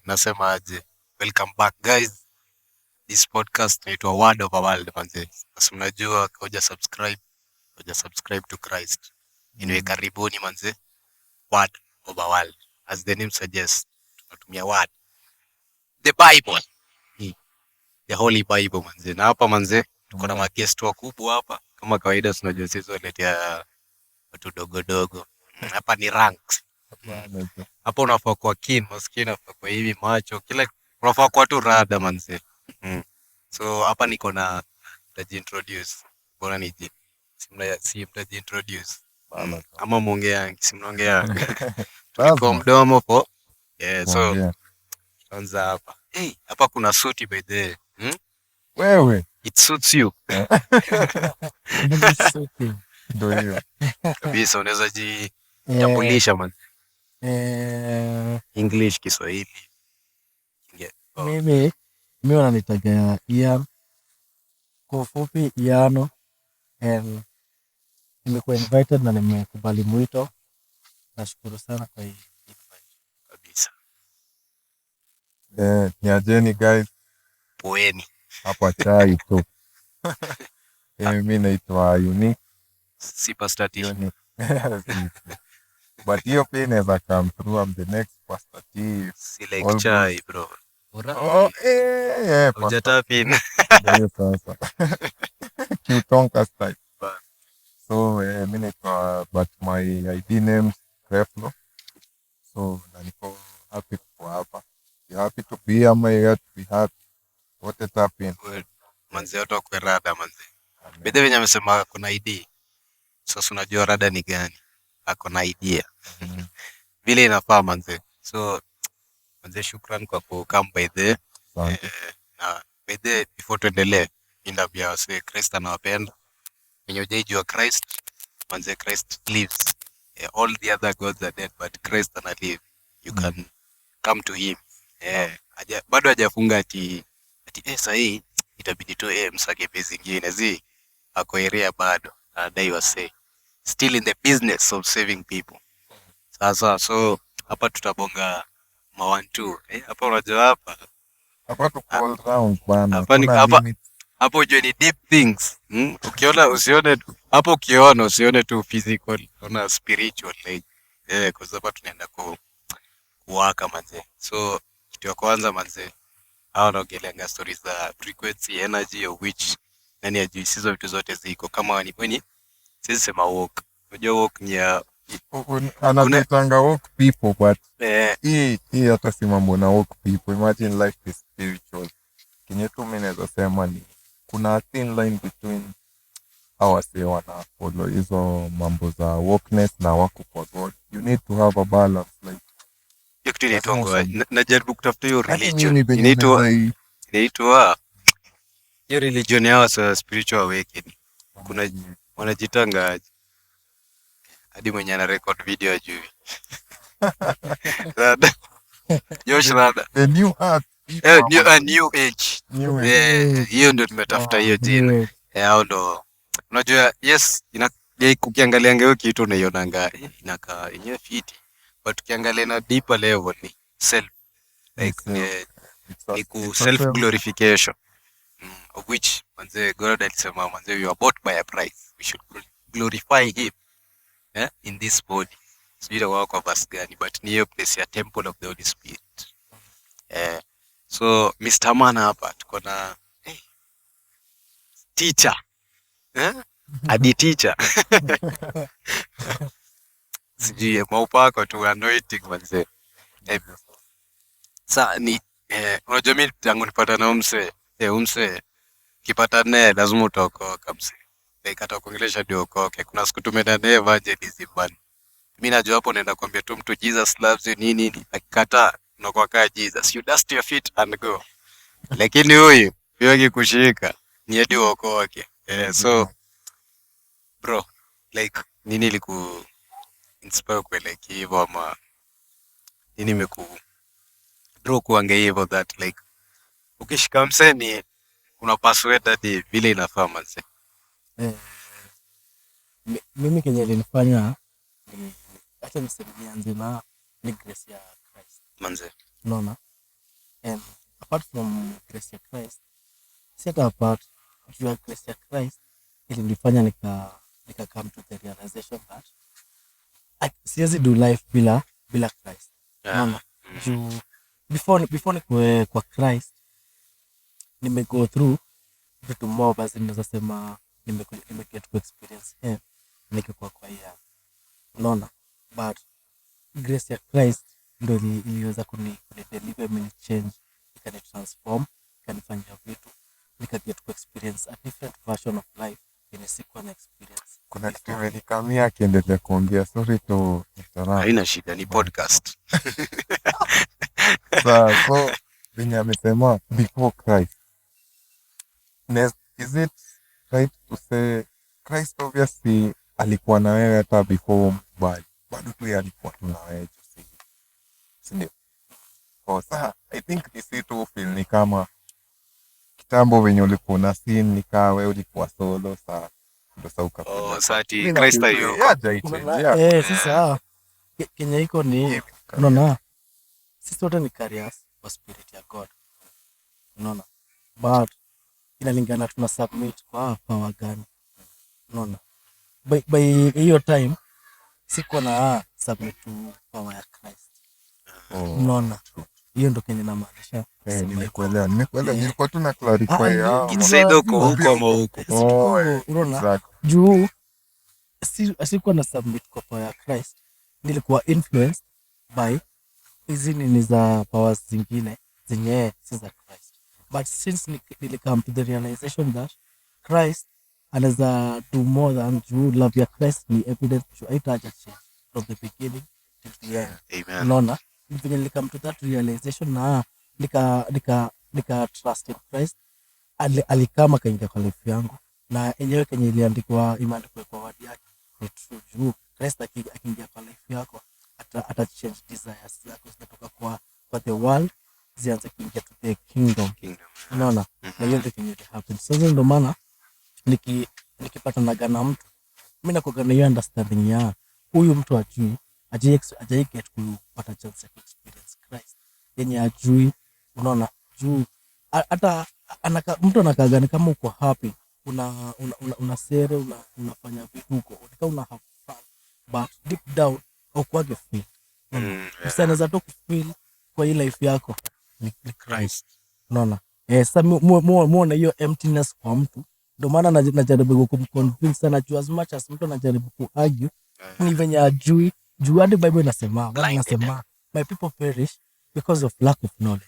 nasema aje? Welcome back guys. This podcast inaitwa Word of a World manze. Sasa mnajua hoja subscribe to Christ. Anyway, karibuni manze. Word of a World. As the name suggests, tunatumia word. The Bible. The Holy Bible manze. Na hapa manze, tuko na guest wakubwa hapa. Kama kawaida tunajua sisi waletea watu dogo dogo. Hapa ni ranks. Hapo unafaa kuwa keen, maskini unafaa kuwa hivi macho, kila unafaa kuwa tu rada manze. So hapa niko na introduce. Bora nije. Si introduce. Ama muongea, si mnaongea. Tuko mdomo po. Yeah, so tuanza hapa. Hey, hapa kuna suti by the way. Wewe. It suits you. Ndio hiyo. Kabisa unaweza jitambulisha man. English, Kiswahili. Mimi wananitaga Ian. Kwa ufupi Iano. Nimekuwa invited na nimekubali mwito. Nashukuru sana kwa hii invite. Kabisa. Ni ajeni guys. Poeni. Hapa chai tu. Mimi naitwa Unique. Superstar T. But hiyo pia inaweza come through. I'm the next Pastor T. Si like chai bro. Hujatapin. Ndio sasa. Kiutonka style. So mimi naitwa, but my ID name Creflo. So niko happy kuwa hapa. You happy to be here, I'm here to be happy. What is happening? Manze watu wakwe rada manze. Bede venye amesema kuna ID. Sasa unajua rada ni gani? Ako na idea. Vile inafaa manze. So manze shukran kwa kukam by the na by the before tuendelee indabia wase Christ anawapenda. Wenye hujaijua Christ, manze Christ lives. All the other gods are dead but Christ ana live. You can come to him. Bado hajafunga ati sahi itabidi tu msake pesa zingine ako area bado anadai wase still in the business of saving people. Sasa so hapa tutabonga ma 1-2 hapa unajua hapa tu all round bana. Hapa ujue ni deep things. Ukiona usione hapo, ukiona usione tu physical, ona spiritual like kwa sababu tunaenda kuwaka manze. So kitu ya kwanza manze, hao naongelea stories za frequency, energy of which nani ajui hizo vitu zote ziko kama ni kwenye sisi sema walk. Unajua walk ni anatanga walk people but hii hata si mambo na walk people. Imagine life is spiritual. Kinye tu mimi naweza sema ni kuna thin line between our say wana follow hizo mambo za walkness na wako kwa God. You need to have a balance like najaribu kutafuta hiyo religion. Inaitwa hiyo religion yao sa spiritual awakening. Kuna wanajitanga hadi mwenye ana record video ajui. Josh Rada. The new art. New age. Hiyo ndio tumetafuta hiyo jina. Hao ndo unajua yes ukiangalia hiyo kitu unaionanga inakaa yenyewe fiti. But ukiangalia na deeper level ni self like self glorification of which manze God alisema manze we are bought by a price, we should glorify him in this body. Sijui wao kwa verse gani but ni hiyo place ya temple of the Holy Spirit. So Mr. Man hapa tuko na teacher hadi teacher sijui maupako tu anointing manze. Sasa ni unajua mimi tangu nipata na umse kipata naye lazima utaokoka mse. Like hata kuongelesha ndio okoke. Kuna siku tumeenda naye evangelism bana. Mimi najua hapo naenda kuambia tu mtu Jesus loves you nini, akikataa unakuwa kama Jesus, you dust your feet and go. Lakini huyu akikushika ni hadi uokoke. So bro like nini iliku inspire kwa like hivyo ama nini imeku draw kuange hivyo that like ukishika mseni unapaswa hadi vile inafaa manze. Mimi kenye ilinifanya acha niseme nianze na grace ya Christ manze. Unaona? And apart from grace ya Christ, si hata apart, juu ya grace ya Christ ilinifanya nika come to the realization that siwezi do life bila Christ. Unaona? Juu before nikuwe kwa Christ go through vitu more, basi naweza sema get to experience him nikikuwa kwa hiyo. Unaona? But grace ya Christ ndio iliweza kunideliver, change, ikani transform, ikanifanyia vitu, get to experience a different version of life in a sequence experience. Kuna kitu imenikamia akiendelea kuongea, sorry to interrupt. Haina shida, ni podcast. So venye amesema before Christ, is it right to say Christ obviously alikuwa na wewe hata before, but bado tu alikuwa tu na wewe, sindio? Sasa I think this tu feel ni kama kitambo venye ulikuwa na scene, ni kama wewe ulikuwa solo, sasa ndo sauka. Sati Christ ayo. Sasa Kenya iko ni unaona, sisi wote ni carriers wa spirit ya God. Unaona? But inalingana tuna submit kwa power gani. Unaona? By hiyo time sikuwa na submit to power ya Christ. Unaona? Hiyo ndo Kenya na maanisha. Nimekuelewa. Nilikuwa tu na clarify Kisaido huko ama huko. Unaona? Juu sikuwa na submit kwa power ya Christ. Nilikuwa influenced by hizi ni za powers zingine zenye si za Christ. But since come to the realization that Christ anaweza do more than juu love ya Christ ni evident juu haitaja change from the beginning to the end. Amen. Unaona? When come to that realization na nika trust in Christ, alikama kaingia kwa life yangu, na enyewe kenye imeandikwa kwa word yake ni true. Juu Christ akiingia kwa life yako ata change desires zako zinatoka kwa the world zianze kuingia to the kingdom. Unaona? Na hiyo ndio kenye happen. Sasa ndio maana nikipata na mtu, mimi nakuwa na hiyo understanding ya huyu mtu ajui get kupata chance ya experience Christ yenye ajui. Unaona? Juu hata mtu anakaa gani kama uko happy, una sere, unafanya vitu huko, una have fun, but deep down haukuwage feel. Sasa naweza tu kufeel kwa hii life yako ni Christ. Unaona? Sasa muone hiyo emptiness kwa mtu, ndio maana najaribu kumconvince sana juu as much as mtu anajaribu kuargue ni venye ajui. Juu hadi Bible inasema my people perish because of lack of knowledge.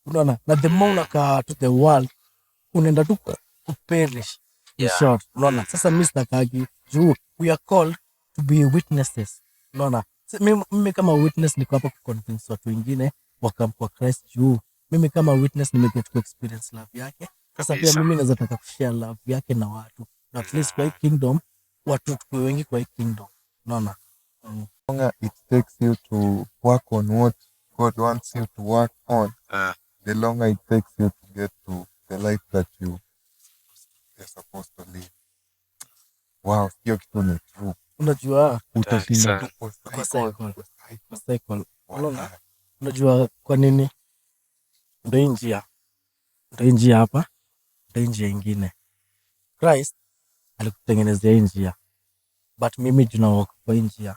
Unaona? Na the more unakaa to the world unaenda tu kuperish in short. Unaona? Sasa mimi sitaki juu we are called to be witnesses. Unaona? Mimi kama witness niko hapa kuconvince watu wengine wakam kwa Christ juu mimi kama witness nimeget to experience love yake. Sasa pia mimi naweza taka kushare love yake na watu, na at least kwa hii kingdom watu tukue wengi kwa hii kingdom. Unaona? Longer it takes you to work on what God wants you to work on, the longer it takes you to get to the life that you're supposed to live. Wow, hiyo kitu ni true. Unajua utashinda tu kwa cycle. Unajua kwa nini? Ndio njia hapa, ndio njia nyingine. Christ alikutengenezea njia, but mimi juna walk kwa njia.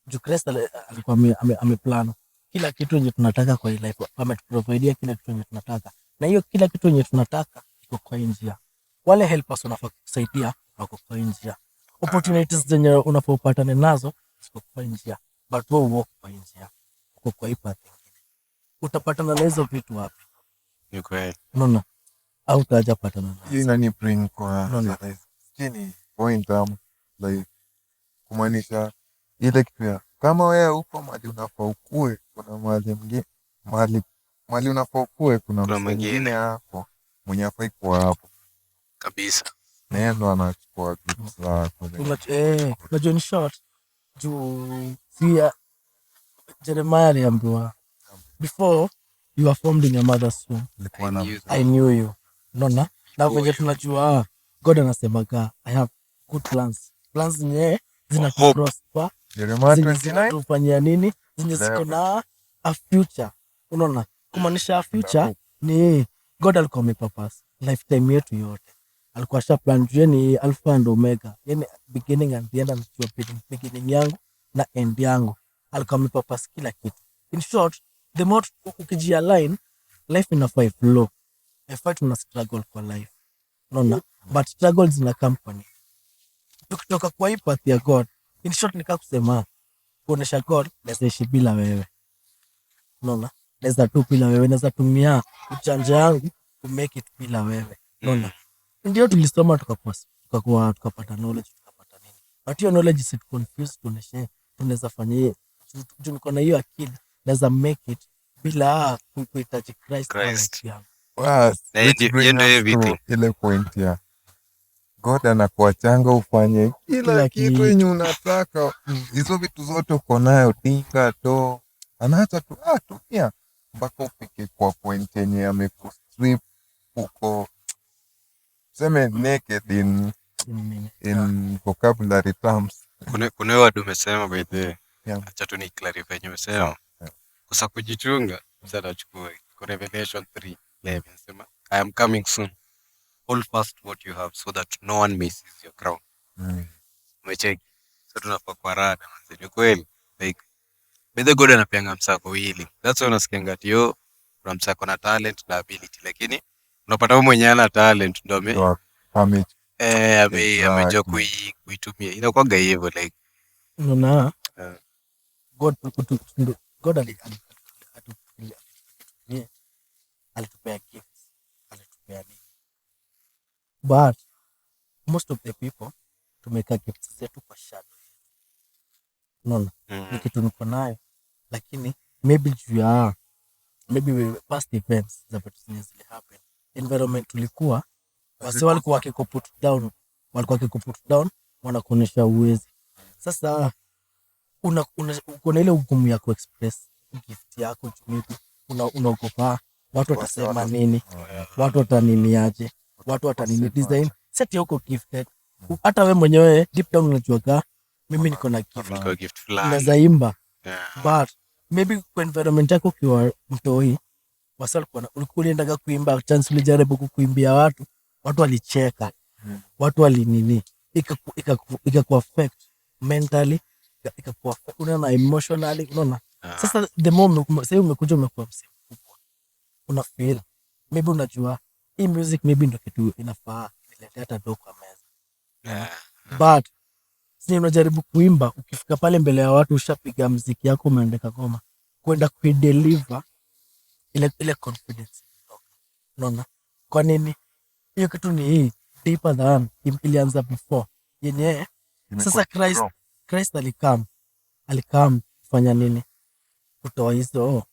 Juu Christ alikuwa ameplan kila kitu yenye tunataka kwa hii life, ametuprovidea kila kitu yenye tunataka, na hiyo kila kitu yenye tunataka iko kwa njia. Wale helpers wanafaa kusaidia wako kwa njia. Opportunities zenye unapopatana nazo ziko kwa njia, but wewe walk kwa njia, uko kwa hii path nyingine. Utapatana na hizo vitu wapi? Ni kweli. Unaona? Au utajapatana nazo. Hiyo inani bring kwa chini point like kumaanisha ile kitu ya kama wewe uko mahali unafaa ukue, kuna mahali mwingine mahali unafaa ukue, kuna mtu mwingine hapo mwenye hafai kuwa hapo kabisa. Neno anachukua vitu zako. Unajua ni short juu pia Jeremiah aliambiwa before you are formed in your mother's womb I knew you. Unaona? Na venye tunajua God anasemaga I have good plans nye zina prosper, Jeremiah 29 zinafanyia nini, zenye ziko na a future. Unaona? Kumaanisha future ni God alikuwa amepurpose lifetime yetu yote. Alikuwa sha plan ni alpha and omega, yani beginning and the end, and beginning yangu na end yangu. Alikuwa amepurpose kila kitu. In short, the more ukijialign, life inafaa flow. Effort tuna struggle kwa life. Unaona? But struggles in a company. Tukitoka kwa hii path ya God, in short nika kusema kuonesha God naweza ishi bila wewe. Unaona? Naweza tu bila wewe, naweza tumia uchanja yangu to make it bila wewe. Unaona? Ndio tulisoma tukapata knowledge, tukapata nini. But hiyo knowledge is confused, tuoneshe tunaweza fanya hiyo. Niko na hiyo akili, naweza make it bila kuhitaji Christ. Ile point ya God anakuachanga ufanye kila kitu yenye unataka. Hizo vitu zote uko nayo, tinga to anaacha tu tumia mpaka ufike kwa point yenye amekustrip uko seme naked in vocabulary terms. Kuna word umesema by the way. Acha tu ni clarify yenye umesema. Kusa kujichunga msana chukue. Revelation 3:11 sema I am coming soon. Hold fast what you have so that no one may seize your crown. Umecheki. So tunafaa kwa rada manzi. Ni kweli. Like Bethe God anapeanga msako wili. That's why unasikianga ati yo kuna msako na talent na ability, lakini unapata wewe mwenye ana talent ndo amejua kuitumia. Inakuwaga hivyo like unaona God alitupea gifts, alitupea nini. But most of the people tumeka gifts zetu kwa shadow. Unaona? Ni kitu niko nayo, lakini maybe past events za vitu zenye zile happen, environment tulikuwa wase walikuwa wakikuput down, wanakuonesha uwezi. Sasa uko na ile ugumu ya kuexpress gift yako, maybe unaogopa watu watasema nini, watu wataniniaje, watu watanini design set yako gifted. Hata wewe mwenyewe deep down unajua mimi niko na gift fulani, naweza imba. But maybe kwa environment yako ukiwa mtoi wasal kwa uliendaga kuimba, chance ulijaribu kuimbia watu walicheka, watu walinini, ikaku affect mentally, ikaku affect unaona emotionally, unaona. Sasa the moment sasa umekuja umekuwa mkubwa, una feel maybe unajua hii music maybe ndio kitu inafaa ilete hata do kwa meza. But sisi unajaribu kuimba, ukifika pale mbele ya watu ushapiga muziki yako, umeandika ngoma, kwenda kuideliver ile confidence. Unaona? Kwa nini? Hiyo kitu ni hii deeper than ilianza before. Yenye sasa Christ alikam kufanya nini? Kutoa hizo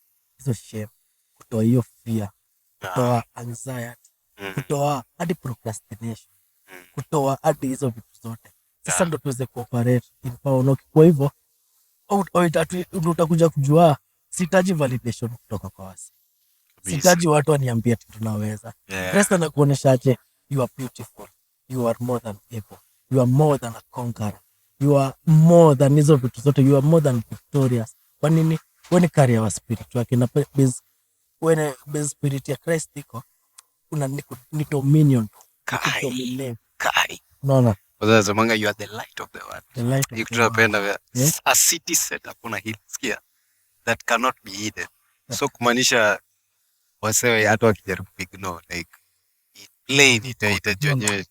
shame, kutoa hiyo fear, kutoa anxiety, kutoa hadi procrastination, kutoa hadi hizo vitu zote. Sasa ndo tuweze cooperate in power. Kwa hivyo utakuja kujua sitaji validation kutoka kwa wasi. Sitaji watu waniambie tunaweza. Christ anakuonesha aje, you are beautiful, you are more than able, you are more than a conqueror, you are more than hizo vitu zote, you are more than victorious. Kwa nini? When carry our spirit wake na base spirit ya Christ iko una ni dominion kai. Unaona? Kwa sababu you are the light of the world. Tunapenda a city set upon a hill skia that cannot be hidden. So kumaanisha wasewe hata wakijaribu ignore like plain itajonye.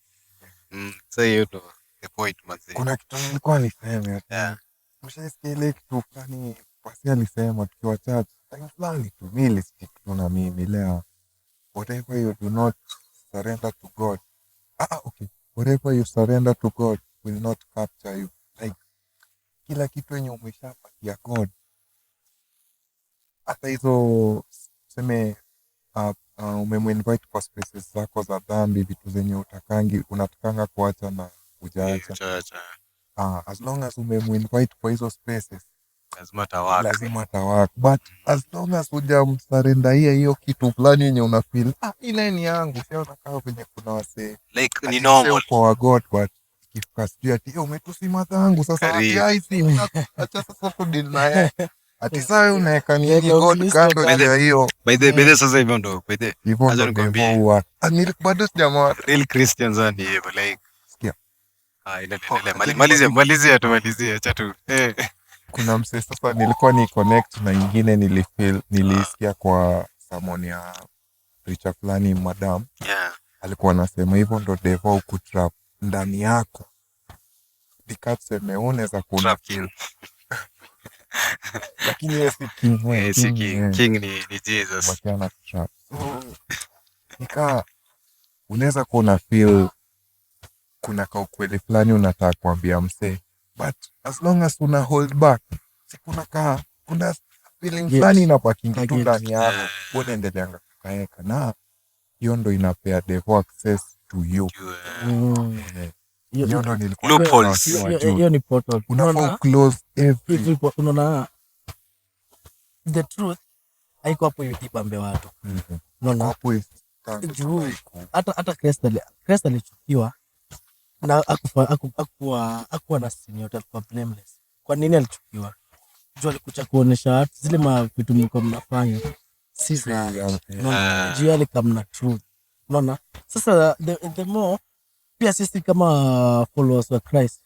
So hiyo ndo the point manzi. Kuna kitu nilikuwa niseme. Mshasikia ile kitu fulani Pasi alisema tukiwa church, fulani tu mimi stick tu na mimi leo. Whatever you do not surrender to God. Okay. Whatever you surrender to God will not capture you. Like kila kitu yenye umeshapatia God, hata hizo seme umemwinvite kwa spaces zako za dhambi, vitu zenye unatakanga kuacha na hujaacha. As long as umemwinvite kwa hizo spaces, lazima tawak. But as long as hujamsurrender hiyo kitu fulani yenye unafeel ile ni yangu, sio unakaa kwenye kuna wase like ni normal kwa God, but ikifika sijui ati umetusima zangu sasa ati si acha sasa kudinaya ati saa unaweka nini Weka God Ukristo kando kando. ya hiyo By the sasa hivyo ndo hivyo acha ndo nikwambie. devo huwa bado sijamaa real Christians are hivyo like sikia. ile malizia acha tu Kuna mse sasa nilikuwa ni connect na ingine nilisikia kwa sermon ya preacher fulani madam alikuwa anasema hivyo ndo devo ukutrap ndani yako dikatseme unaweza kuona kill lakini yeye si king king ni Jesus wakiana trap nika unaweza kuona feel kuna ka ukweli fulani unataka kuambia msee but as long as una hold back si kuna feeling fulani inapakingi tu ndani yako unaendeleanga kukaeka na hiyo ndo inapea devil access to you. Hiyo ndo nilikuwa loopholes. Hiyo ni portal. Unafaa close every unaona the truth haiko hapo ibambe watu. Unaona hapo hata Christ alichukiwa na akuwa na sin yote, alikuwa blameless. Kwa nini alichukiwa? Juu alikuja kuonesha watu zile vitu mlikuwa mnafanya si za juu alikamna truth. Unaona sasa the more pia sisi kama followers wa Christ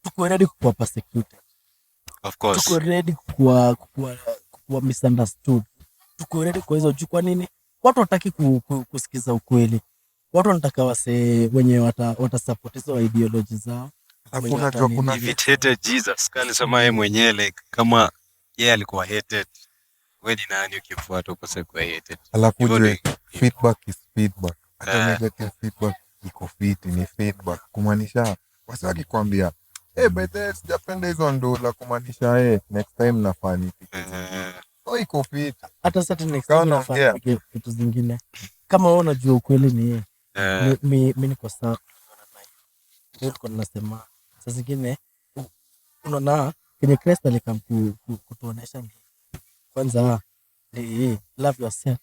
tuko ready kuwa persecuted, of course tuko ready kuwa misunderstood, tuko ready kwa hizo juu. Kwa nini watu wataki kusikiza ukweli? Watu wanataka wase wenye watasupport hizo ideology zao. Alafu unajua kuna hated Jesus kali sema yeye mwenyewe like kama yeye alikuwa hated, wewe ni nani ukifuata ukose kuwa hated? Alafu feedback is feedback. Hata negative feedback iko fit ni feedback, kumaanisha wasi wakikwambia by the way sijapenda hizo ndola, kumaanisha next time nafanya kitu iko fit. Hata sasa next time nafanya kitu zingine kama wewe unajua ukweli ni mimi niko sawa. Ndio tuko tunasema sasa zingine unaona kwenye Kristo alikam kutuonesha ni kwanza ni love yourself.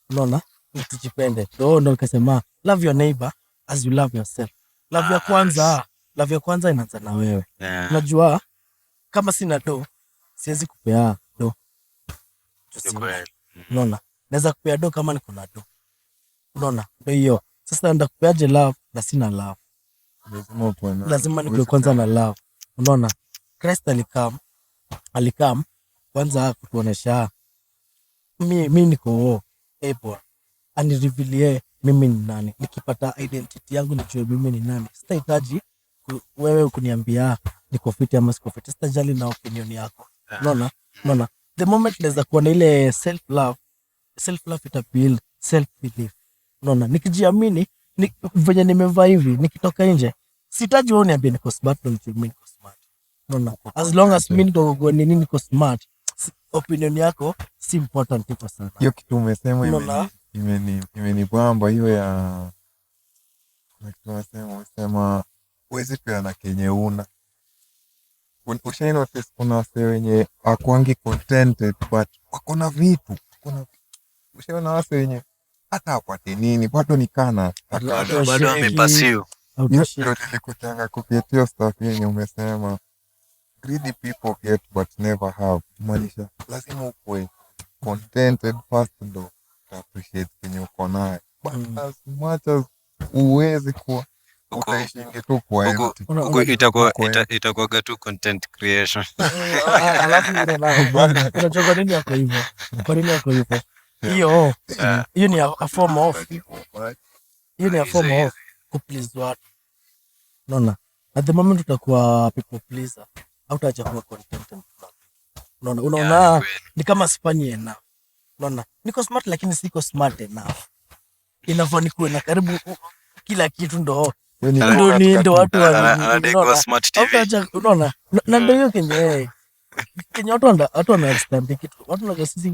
Unaona tujipende. Ndio nikasema love your neighbor as you love yourself. Love ya kwanza inaanza na wewe. Unajua kama sina do siwezi kupea do. Unaona naweza kupea do kama niko na do. Unaona ndio hiyo. Sasa ndakupeaje love na sina love? Lazima nikuwe kwanza na love. Unaona Christ alikam kwanza kutuonesha mimi niko able anirevealie mimi ni nani. Nikipata identity yangu nijue mimi ni nani. Sitahitaji wewe kuniambia niko fit ama siko fit. Sitajali na opinion yako. Unaona the moment naweza kuwa na ile self love ita build self belief. Unaona nikijiamini venye nimevaa hivi nikitoka nje sitaji wewe uniambie niko smart ndio mimi niko smart. Unaona as long as mimi niko smart, opinion yako si important iko sana. Hiyo kitu umesema imenibamba hiyo ya unasema uwezi pia na kenye ushaini notice kuna wase wenye akwangi contented but wako na vitu. Ushaini wase wenye hata apate nini bado nikana bado amepasiu. Ndio nilikutanga kupitia stuff yenye umesema greedy people get but never have. Maanisha lazima ukue contented first ndo appreciate kenye uko naye. But as much as uwezi kuwa utaishingi tu kwa empty. Itakuwa tu content creation. Alafu unajua kwa nini yako hivyo? Kwa nini yako hivyo? Hiyo ni a form of kuplease watu. Unaona at the moment utakuwa people pleaser au utacha kuwa content. Unaona ni kama sifanyi enough. Unaona niko smart lakini siko smart enough. Inafaa nikuwe na karibu kila kitu ndo watu wa smart TV. Unaona na ndio hiyo kenye watu understand kitu. Watu na sisi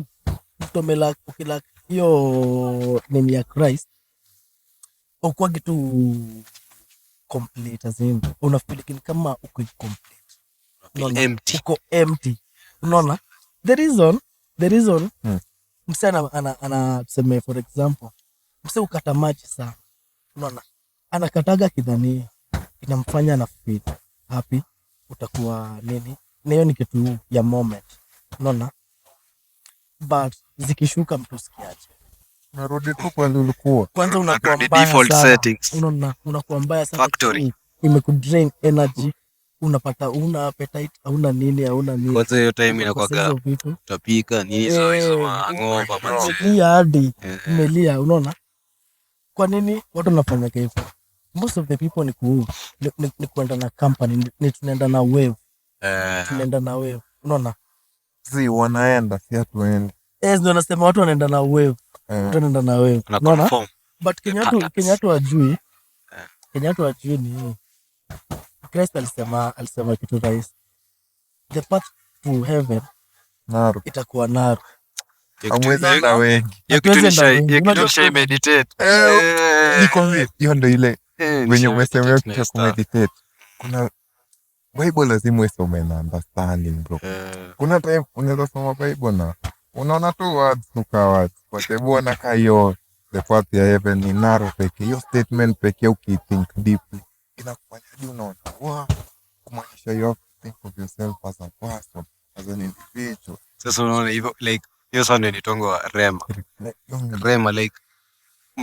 tutomela ukila hiyo name ya Christ au kitu complete as in unafeel kama uko complete. Uko empty. Unaona the reason msana ana tuseme for example mse ukata maji sana. Unaona anakataga kidhani inamfanya na feel happy, utakuwa nini na hiyo ni kitu ya moment. Unaona but zikishuka mtu sikiaje. Narudi tu kwa ulikuwa. Kwanza unakuwa The mbaya default sana. settings. Unakuwa mbaya sana. Factory. Imekudrain energy. Unapata una appetite, hauna nini. Kwanza hiyo time Kwa inakuwaga hizo vitu. utapika nini hizo ng'ombe manzi. Umelia hadi. Umelia, unaona? Kwa nini watu wanafanya hivyo? Most of the people ni kuenda na company, ni tunaenda na wave. Tunaenda na wave. Unaona? Si wanaenda si hatuendi. Ndio nasema watu wanaenda na wave. Tunaenda na wave. Unaona? But Kenya watu wajui. Kenya watu wajui ni Christ alisema kitu rahisi. The path to heaven Naru. itakuwa naru. Hamwezi enda wengi. Hiyo kitu nisha meditate. Hiyo ndo ile wenye umesemea kitu kumeditate. Kuna Bible lazima usome na understanding bro. Kuna time unaweza soma Bible na unaona tu words nuka words. Kwa sababu unakaa hiyo the path ya heaven ni narrow pekee. Hiyo statement pekee ukithink deeply inakufanya hadi unaona wow, kumaanisha you have to think of yourself as a person, as an individual. Sasa unaona hivyo like hiyo sana ni tongo wa rema like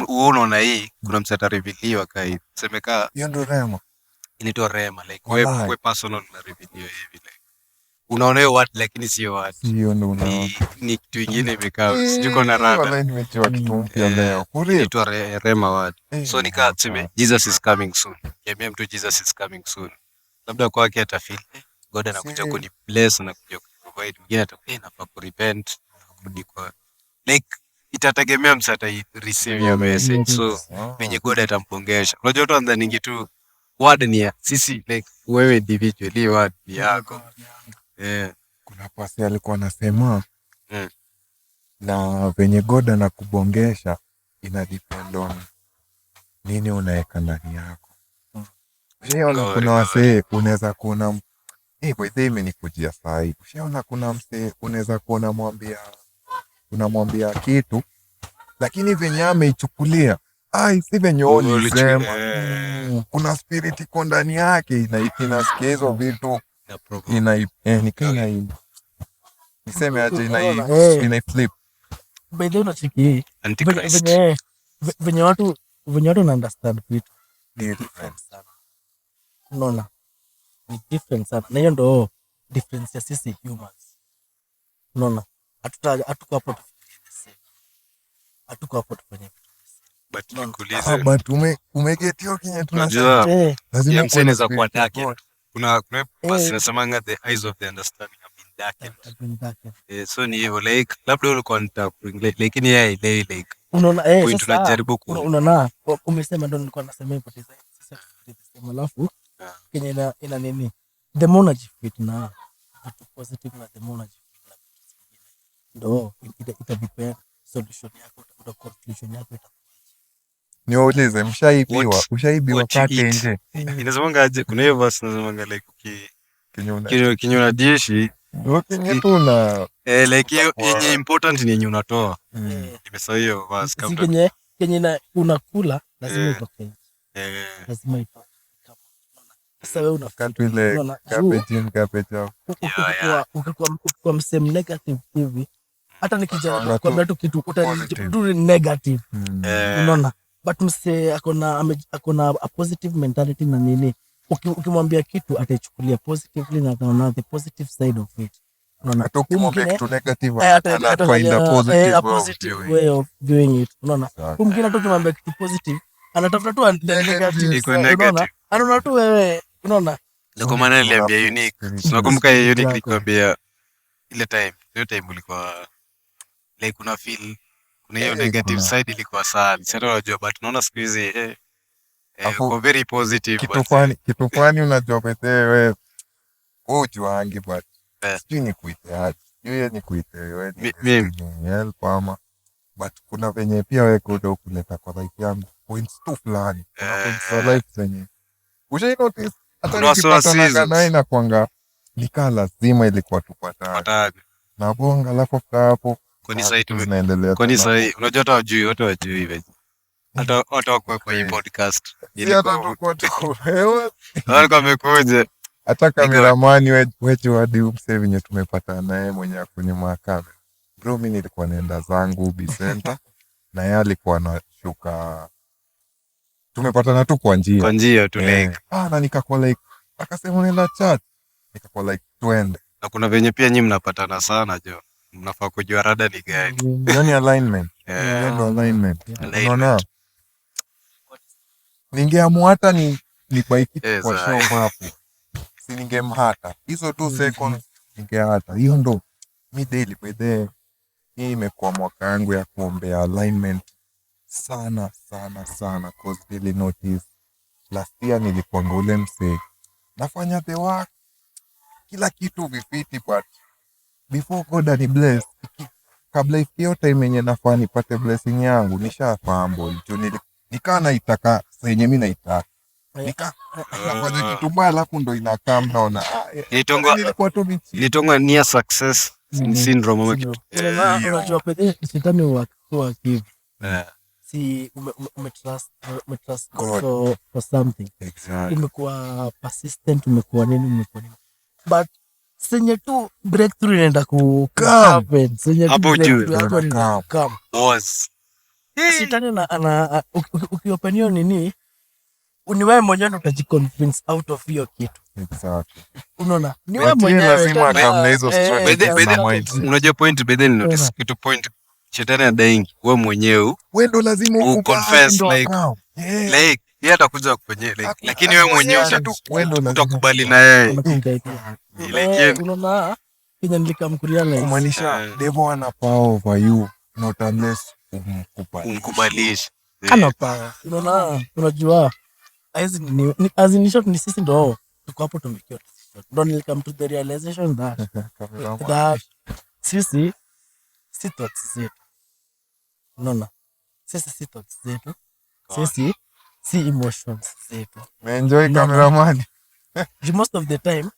unaona hii kuna msata revealiwa kai semeka hiyo ndo rema inaitwa rema like wewe personal na revealiwa hivi like unaona hiyo word lakini sio word hiyo ndo unaona ni kitu kingine imekaa sijui na rada wala nimechua kitu mpya leo inaitwa rema word so nikasema Jesus is coming soon yeye mtu Jesus is coming soon labda kwake atafeel God anakuja kuni bless na kuja provide mwingine atakuwa nafaa ku repent kurudi kwa like itategemea msata receive your message so venye God atampongesha unajua watu wanadhani tu word ni ya sisi like wewe individually word ni yako kuna pasi alikuwa anasema na venye God anakubongesha ina depend on nini unaweka ndani yako. Kuna wasee unaweza kuona by the way imenikujia sahi. Ushaona kuna msee unaweza kuona unamwambia kitu lakini venye ameichukulia si venye ulisema. Kuna spirit iko ndani yake inasikia hizo vitu niseme aje ina flip. By the way unachiki venye watu na understand vitu ni different sana. Unaona? Ni different sana. Na hiyo ndo difference ya sisi humans. Unaona? Hatuko hapo tufikirie the same. Hatuko hapo tufanye vitu. But nikuulize. But umeget hiyo Kenya tunasema. Lazima kueneza kwa dark. Kuna basi nasemanga the eyes of the understanding have been darkened. So ni hivyo like labda ulikuwa unataka lakini yeye like unaona point tunajaribu ku unaona umesema ndo nilikuwa nasema hivyo design sasa tunasema alafu Kenya ina nini the monaji fit na vitu positive na the monaji fit na vitu vingine ndo itadepend solution yako utakuta conclusion yako niulize ushaibiwa kati nje inasemanga aje kuna hiyo verse inasemanga like kinywa na jeshi Kenye tuna like hiyo yenye important ni yenye unatoa nimesahau hiyo verse kama kenye na unakula lazima itoke lazima itoke sasa wewe unafikiri ile cabbage ukikuwa msem negative hivi hata nikijaribu kuambia tu kitu utanijibu negative unaona but mse akona a positive mentality na nini ukimwambia kitu ataichukulia positively na ataona the positive side of it unaona ukimwambia kitu negative atafind a positive way of doing it unaona mwingine tu ukimwambia kitu positive anatafuta tu negative anaona tu wewe unaona ndio maana niliambia unique tunakumbuka unique nikwambia ile time ulikuwa like una feel kuna hiyo negative side ilikuwa sana sasa unajua but unaona siku hizi uko very positive kitu fani unajua pete wewe ujuangi but sijui ni kuite aje yeye ni kuite wewe mimi help ama but kuna venye pia wewe kudo kuleta kwa life yangu points tu fulani points for life zenye usha notice hata nikipata na inakuanga nikaa lazima ilikuwa tupatane na bonga alafu hapo kwani sasa tunaendelea kwani sasa unajua hata watu wajui hivi hata kwa hii podcast hata wamekuja hata kameramani wetu hadi umse venye tumepata naye mwenye kwenye mahakama bro mimi nilikuwa naenda zangu Bicenter na yeye alikuwa anashuka, tumepatana tu kwa njia. Kwa njia tu like. Na nikakuwa like, akasema unaenda chat. Nikakuwa like twende. Na kuna venye pia nyinyi mnapatana sana jo. Mnafaa kujua rada ni gani. Yani alignment. Yeah. Alignment. Alignment. Unaona? Ningeamua hata ni buy kitu kwa Yes, show hapo. Si ningemhata. Hizo 2 seconds ningehata. Hiyo ndo mi daily by the hii imekuwa mwaka yangu ya kuombea alignment sana sana sana, cause really notice last year nilikuwa ule msee nafanya the work kila kitu vifiti, but before God ani bless, kabla ifikie time yenye nafaa nipate blessing yangu nishafahamu tu nikaa naitaka yenye mimi naitaka nafanya kitu mbaya, alafu ndo inakaa mnaona Ilitonga near success syndrome. Unajua pekee shetani huwa hivi. Si umetrust for something. Exactly. Umekuwa persistent, umekuwa nini. But senye tu breakthrough inaenda ku happen. Senye tu Hapo juu. come. Was. Shetani ukiopen hiyo nini, ni wewe mwenyewe utajiconvince out of hiyo kitu. Exactly. Unaona? Ni wewe mwenyewe lazima akamna hizo stress. Unajua point by then notice kitu point shetani adaingi wewe mwenyewe. Wewe ndo lazima uconfess like yeye atakuja kwenye like, lakini wewe mwenyewe utakubali na yeye. Unaona? Kenya nilikamkurealize. Kumaanisha devil ana power over you not unless umkubalishe. Ana power. Unaona? Unajua as in short ni sisi ndo tuko hapo tumekiwa. Ndo nilikam to the realization that sisi si thoughts zetu. Unaona? Sisi si thoughts zetu. Sisi si emotions zetu. Enjoy cameraman. Most of the time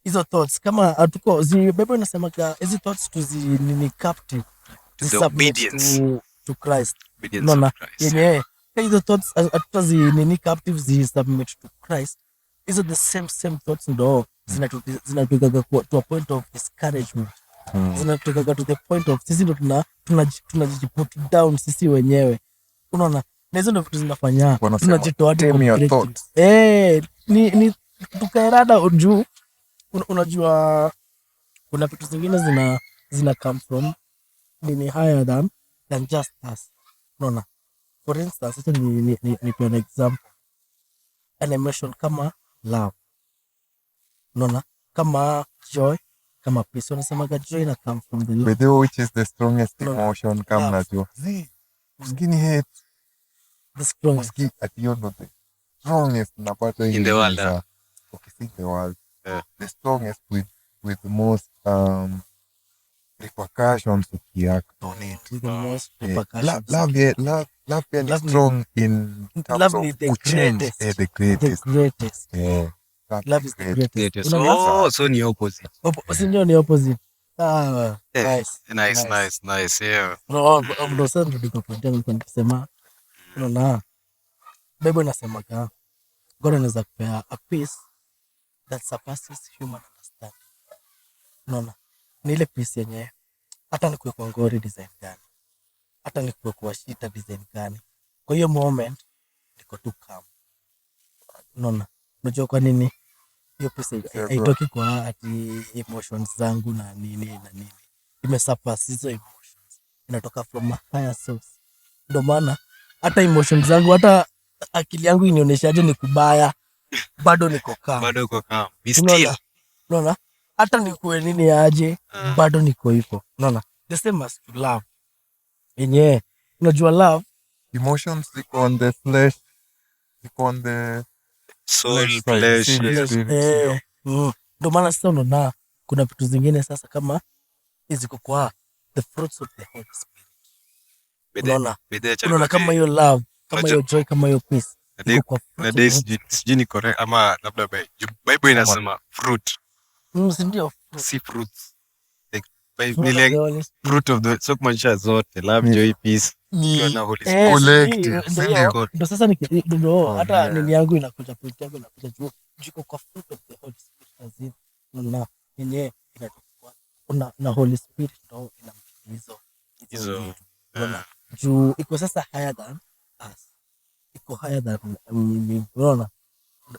hizo thoughts kama hatuko Bible inasema hizo thoughts ni captive to the obedience to Christ. Unaona? Yenyewe hizo thoughts hatuta ni captive submit to Christ. Hizo the same thoughts ndo zinatukaga to a point of discouragement. Zinatukaga to the point of sisi ndo tunajiput down sisi wenyewe. Unaona? Na hizo ndo vitu zinafanya tunajitoa ni tukaerada juu. Unajua kuna vitu zingine zina come from ni higher than just us. Unaona? For instance, acha ni an example. An emotion kama love. Unaona? Kama joy, kama peace. Unasemaga joy na come from the love. Which is the strongest emotion kama najua. Usikini hate. The strongest. At the end of the strongest napata in the world. Okay, in the world. The strongest with the most repercussions ukiact on it. With the most repercussions. Love is strong in terms of the greatest. The greatest. Yeah. Love is the greatest. So ni opposite. Sindio ni opposite. Nice. Yeah. Ndo sasa ndo nikapotea nilikuwa nikisema. Unaona? Bible inasema God anaweza kupea a peace that surpasses human understanding. Unaona? Ni ile peace yenyewe hata nikuwe kwa ngori design gani, hata nikuwe kwa shita design gani, kwa hiyo moment niko tu calm. Unaona? Unajua kwa nini hiyo peace haitoki kwa ati emotions zangu na nini imesurpass hizo emotions, inatoka from a higher source. Ndio maana hata emotions zangu, hata akili yangu inionyeshaje ni kubaya, bado niko calm. Be still. Unaona? Hata nikuwe nini aje, bado niko hivyo. Unaona? The same as to love. Yenyewe, unajua love, emotions ziko on the flesh, ziko on the soul, flesh. Ndio maana sasa unaona kuna vitu zingine sasa kama ziko kwa the fruits of the Holy Spirit. Unaona kama hiyo love, kama hiyo joy, kama hiyo peace. Na this sijini correct ama labda Bible inasema fruit. Ndio. Si fruits. Like fruit of the so kumaanisha zote love, joy, peace na Holy Spirit. Ndio sasa ndio hata nini yangu inakuja point yangu inakuja jiko kwa fruit of the Holy Spirit azini. Na yenyewe inatoka na Holy Spirit ndio ina juu iko sasa higher than us, iko higher than unaona.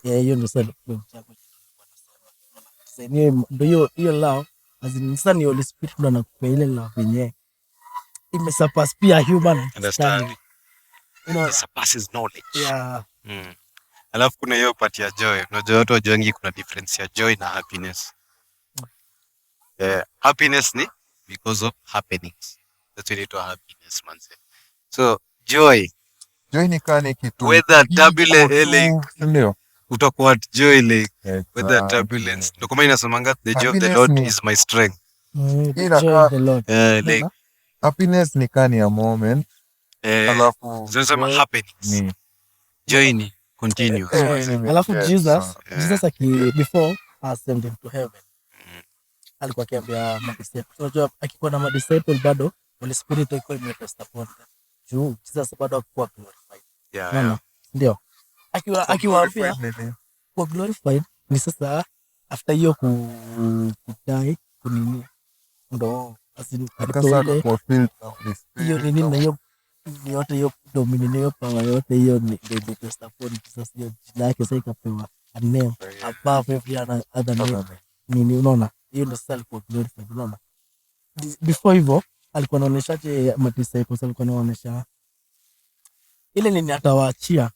Hiyo ndio sasa problem chako sasa. Ndio hiyo love sasa ni Holy Spirit ndo anakupa ile love yenyewe imesurpass pia human understanding, surpasses knowledge. Yeah. Alafu kuna hiyo part ya joy. Unajua watu wajuangi kuna difference ya joy na happiness. Happiness ni because of happenings. That's when it was happiness, man. So joy ni kani kitu whether turbulence like ndio utakuwa joy like whether turbulence. Ndio kama inasemanga the joy of the Lord is my strength. Like happiness ni kani ya moment. Alafu zinasema happenings. Joy ni continuous. Alafu Jesus before ascending to heaven alikuwa akiambia madisciples, unajua akikuwa na madisciples bado Holy Spirit ilikuwa imerest upon them. Juu Jesus bado hakuwa glorified. Ndio. Akiwaambia kwa glorified ni sasa after hiyo kudai kunini ndo akasaka kwa feel hiyo nini na hiyo yote hiyo dominion hiyo power yote hiyo ni the rest upon Jesus. Hiyo jina yake sasa ikapewa a name above every other name. Nini unaona? Hiyo ndio sasa alikuwa glorified, unaona? Before hivyo alikuwa anaonyeshaje disciples, alikuwa anaonyesha ile nini atawaachia.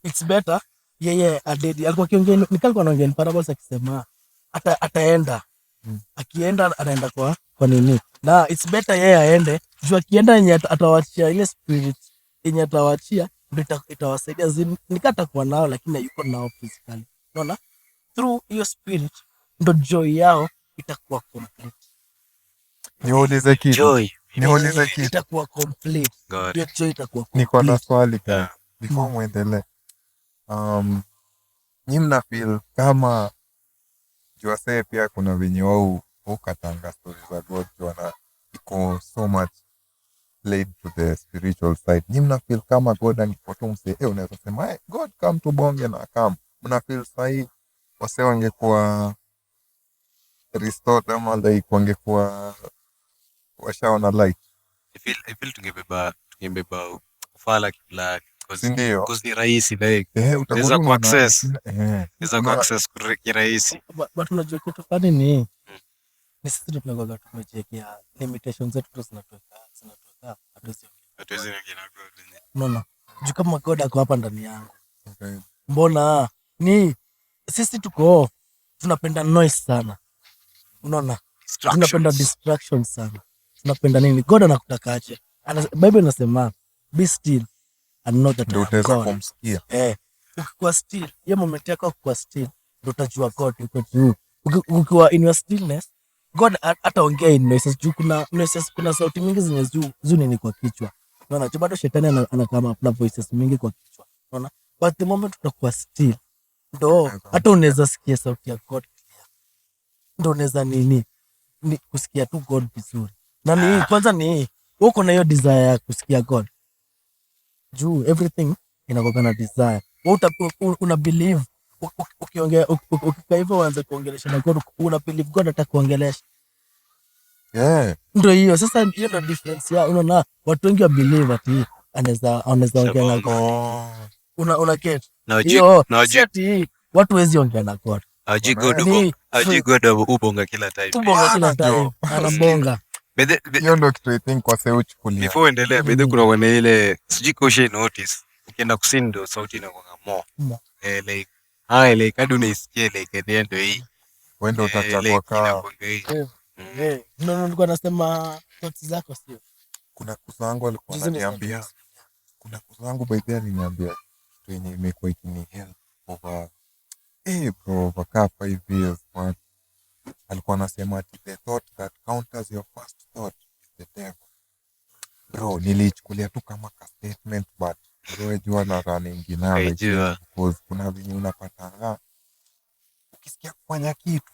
It's better yeye adedi, alikuwa kiongea alikuwa anaongea parables akisema ataenda akienda anaenda kwa nini, na it's better yeye aende juu akienda yenye atawaachia ile spirit yenye atawaachia ndio itawasaidia nikata kuwa nao, lakini yuko nao physically, unaona? Through hiyo spirit ndo joy yao itakuwa complete. Niulize kitu Itakuwa complete. Hiyo joy itakuwa complete. Niko na swali ka before muendelee. Nyinyi mna feel kama juase pia kuna venye wao ukatanga stories za God wana iko so much laid to the spiritual side. Nyinyi mna feel kama God angepotumse unaweza sema God come to bonge na come. Mna feel sahi wase wangekuwa restored ama like wangekuwa washaona light? I feel tungebeba ufala kila ndio because ni rahisi like unaweza ku access kirahisi. But unajua kitu fani ni sisi tunagoga tumejiwekea limitations zetu tu zinatoka hatuwezi ngine God. Unaona? Juu kama God ako hapa ndani yangu. Mbona ni sisi tuko tunapenda noise sana. Unaona? Tunapenda distraction sana. Tunapenda nini? God anakutakaje? Bible inasema be still and know that God. Ukikuwa still, hiyo moment yako kwa still, ndio utajua God yuko juu. Ukiwa in your stillness, God ataongea in noises juu. Kuna noises, kuna sauti mingi zenye juu ni kwa kichwa. Unaona? Bado shetani anakama na voices mingi kwa kichwa. Unaona? But the moment utakuwa still, ndio hata unaweza sikia sauti ya God. Ndio unaweza ni kusikia tu God vizuri. Na ni kwanza ni uko na hiyo desire ya kusikia God. Juu everything inakuwa na desire. Una believe ukiongea ukikaa hivyo uanze kuongelesha na God, una believe God atakuongelesha. Ndio hiyo sasa, hiyo ndio difference ya unaona watu wengi wa believe ati anaweza ongea na God. Una get. Hiyo ati watu wezi ongea na God. Aji God ubonga kila time. Anabonga. Hiyo ndio kitu I think kwa seuchi kulia. Before endelea, kuna wane ile sijui koshe notice. Ukienda kusindo sauti inakuwa more. Like like hadi unaisikia like the end hii. Wendo utachagua kaa. Nilikuwa nasema thoughts zako sio. Kuna kuzangu alikuwa ananiambia. Kuna kuzangu by the way aliniambia kitu yenye imekuwa ikini help over over 5 years. What alikuwa anasema ati the thought that counters your first thought is the devil. Bro, nilichukulia tu kama ka statement but wewe jua na running ingine because kuna venye unapatanga ukisikia kufanya kitu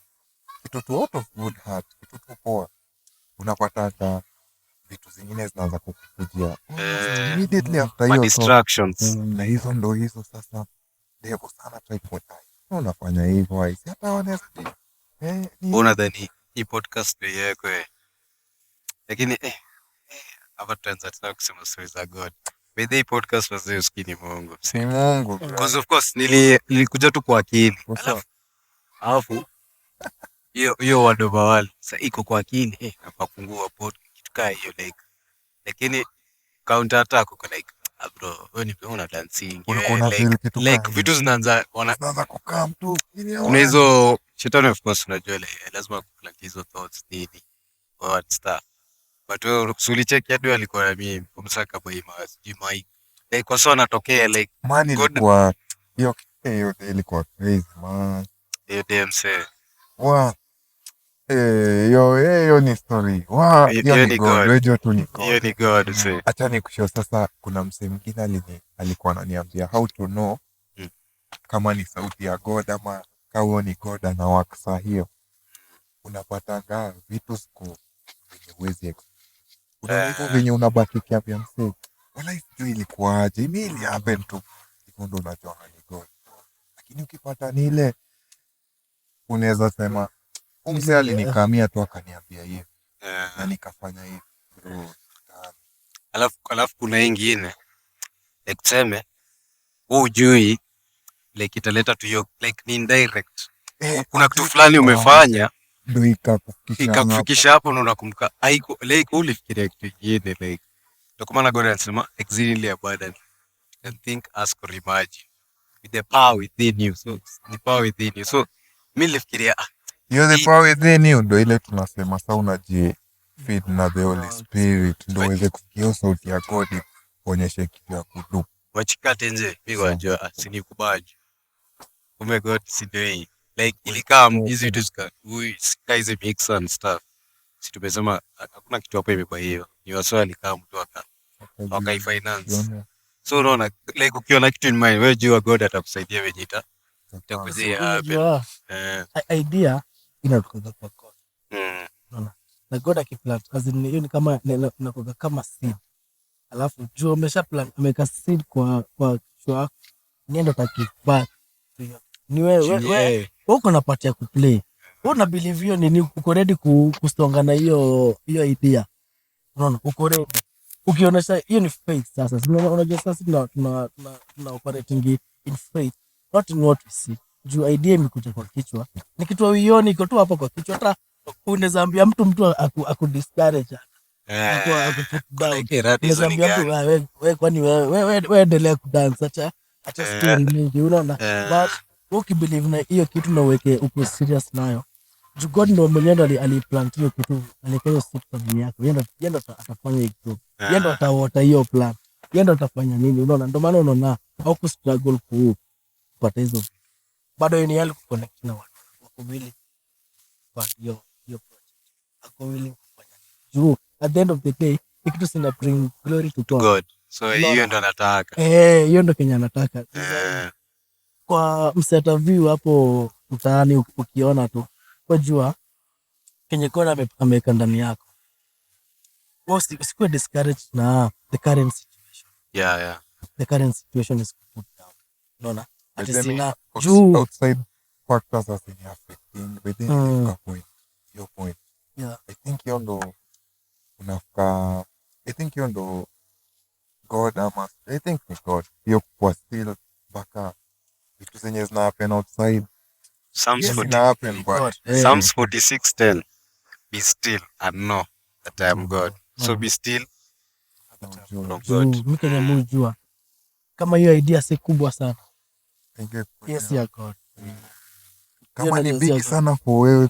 tu out of good heart, kitu tu poa, unapata vitu zingine zinaanza kukujia immediately after hiyo distractions. Na hizo ndo hizo sasa devil sana try kutai unafanya hivyo haisi hata wanaweza unadhani hii podcast yako lakini hapa tutaanza tena kusema stories za God. By the way, podcast wazee usikini Mungu. Si Mungu. Because of course nilikuja tu kwa akili. What's up? Alafu hiyo word of world sasa iko kwa akili napafungua pod kitu kaa hiyo like, lakini counter attack uko like bro wewe ni una dancing Ulikuwa una feel kitu like gani? vitu zinaanza Unaanza kukaa mtu. kuna hizo shetani of course unajua like lazima kuplant hizo thoughts nini what stuff but wewe ulicheck hadi alikuwa na mimi kumsaka boy Mike like kwa sawa natokea like Man ilikuwa hiyo ilikuwa crazy man. damn say Wa hiyo ni story. Wa hiyo ni God. Wewe tu ni God. hiyo ni God say Acha nikushow sasa, kuna msee mwingine alikuwa ananiambia how to know kama ni sauti ya God ama kama ni God anawaka saa hiyo. Unapatanga vitu siku venye uwezi kuna vitu venye unabaki kiambia msee wala sijui ilikuwaje, ili happen tu hivyo ndo unajua ni God. Lakini ukipata ni ile unaweza sema msee alinikamia tu akaniambia hivi na nikafanya hivi bro. Alafu kuna ingine like tuseme hujui like italeta tu hiyo like ni indirect kuna kitu fulani umefanya ndo ikakufikisha hapo na unakumbuka haiko like ulifikiria kitu kingine like ndio kwa maana God anasema exceedingly abundant and think ask or imagine with the power within you. So the power within you, so mimi nilifikiria hiyo the power within you ndo ile tunasema sasa unaji feed na the Holy Spirit ndo uweze kusikia sauti ya God kuonyesha kitu ya kudu wachikate nje mimi wajua asinikubali ume God sidei like ilikaa hizi vitu sika hizi mix and stuff si tumesema hakuna kitu hapo imekuwa hiyo ni waswali kama mtu aka finance. So unaona like ukiona kitu in mind wewe jua God atakusaidia wewe itakuzia idea inatoka kwa God. Unaona? Na God akiplant as in hiyo ni kama inakuwa kama seed. Alafu jua umesha plant umeka seed kwa kichwa nienda utakiback. Ni wewe uko na part ya kuplay. Wewe una believe hiyo nini uko ready kusonga na hiyo idea. Unaona uko ready. Ukionyesha hiyo ni faith sasa. Unajua sasa tuna operating in faith, not in what we see. Juu idea imekuja kwa kichwa. Ni kitu uioni iko tu hapo kwa kichwa. Hata unaweza ambia mtu aku discourage. Aku down. Unaweza ambia mtu wewe kwani wewe endelea kudance acha story mingi unaona. But ukibelieve na hiyo kitu na uweke uko serious nayo. Juu God ndo mwenyewe aliplant hiyo kitu, alikayo seed kwa dunia yako. Yeye ndo atafanya hiyo kitu. Yeye ndo ataota hiyo plan. Yeye ndo atafanya nini unaona? Ndio maana unaona au ku struggle kupata hizo. Bado yeye ni yale kuconnect na watu. Wako willing kwa hiyo project. Ako willing kufanya. Juu at the end of the day kitu sina bring glory to God. So hiyo ndo anataka. Hiyo ndo Kenya anataka. Kwa mseta view hapo mtaani ukiona tu kwa jua Kenya kona ameweka ndani yako. Usikuwe discouraged na the current situation. Yeah. The current situation is put down. Unaona? Atisina juu outside factors as in affecting within the point. Your point. Yeah. I think hiyo ndo unafika. I think hiyo ndo God ama I think ni God. Hiyo kwa still baka vitu zenye zina happen outside. Psalms 46:10 be still and know that I am God. So be still. Mimi Kenya mjua kama hiyo idea si kubwa sana. Yes ya God. Kama ni big sana kwa wewe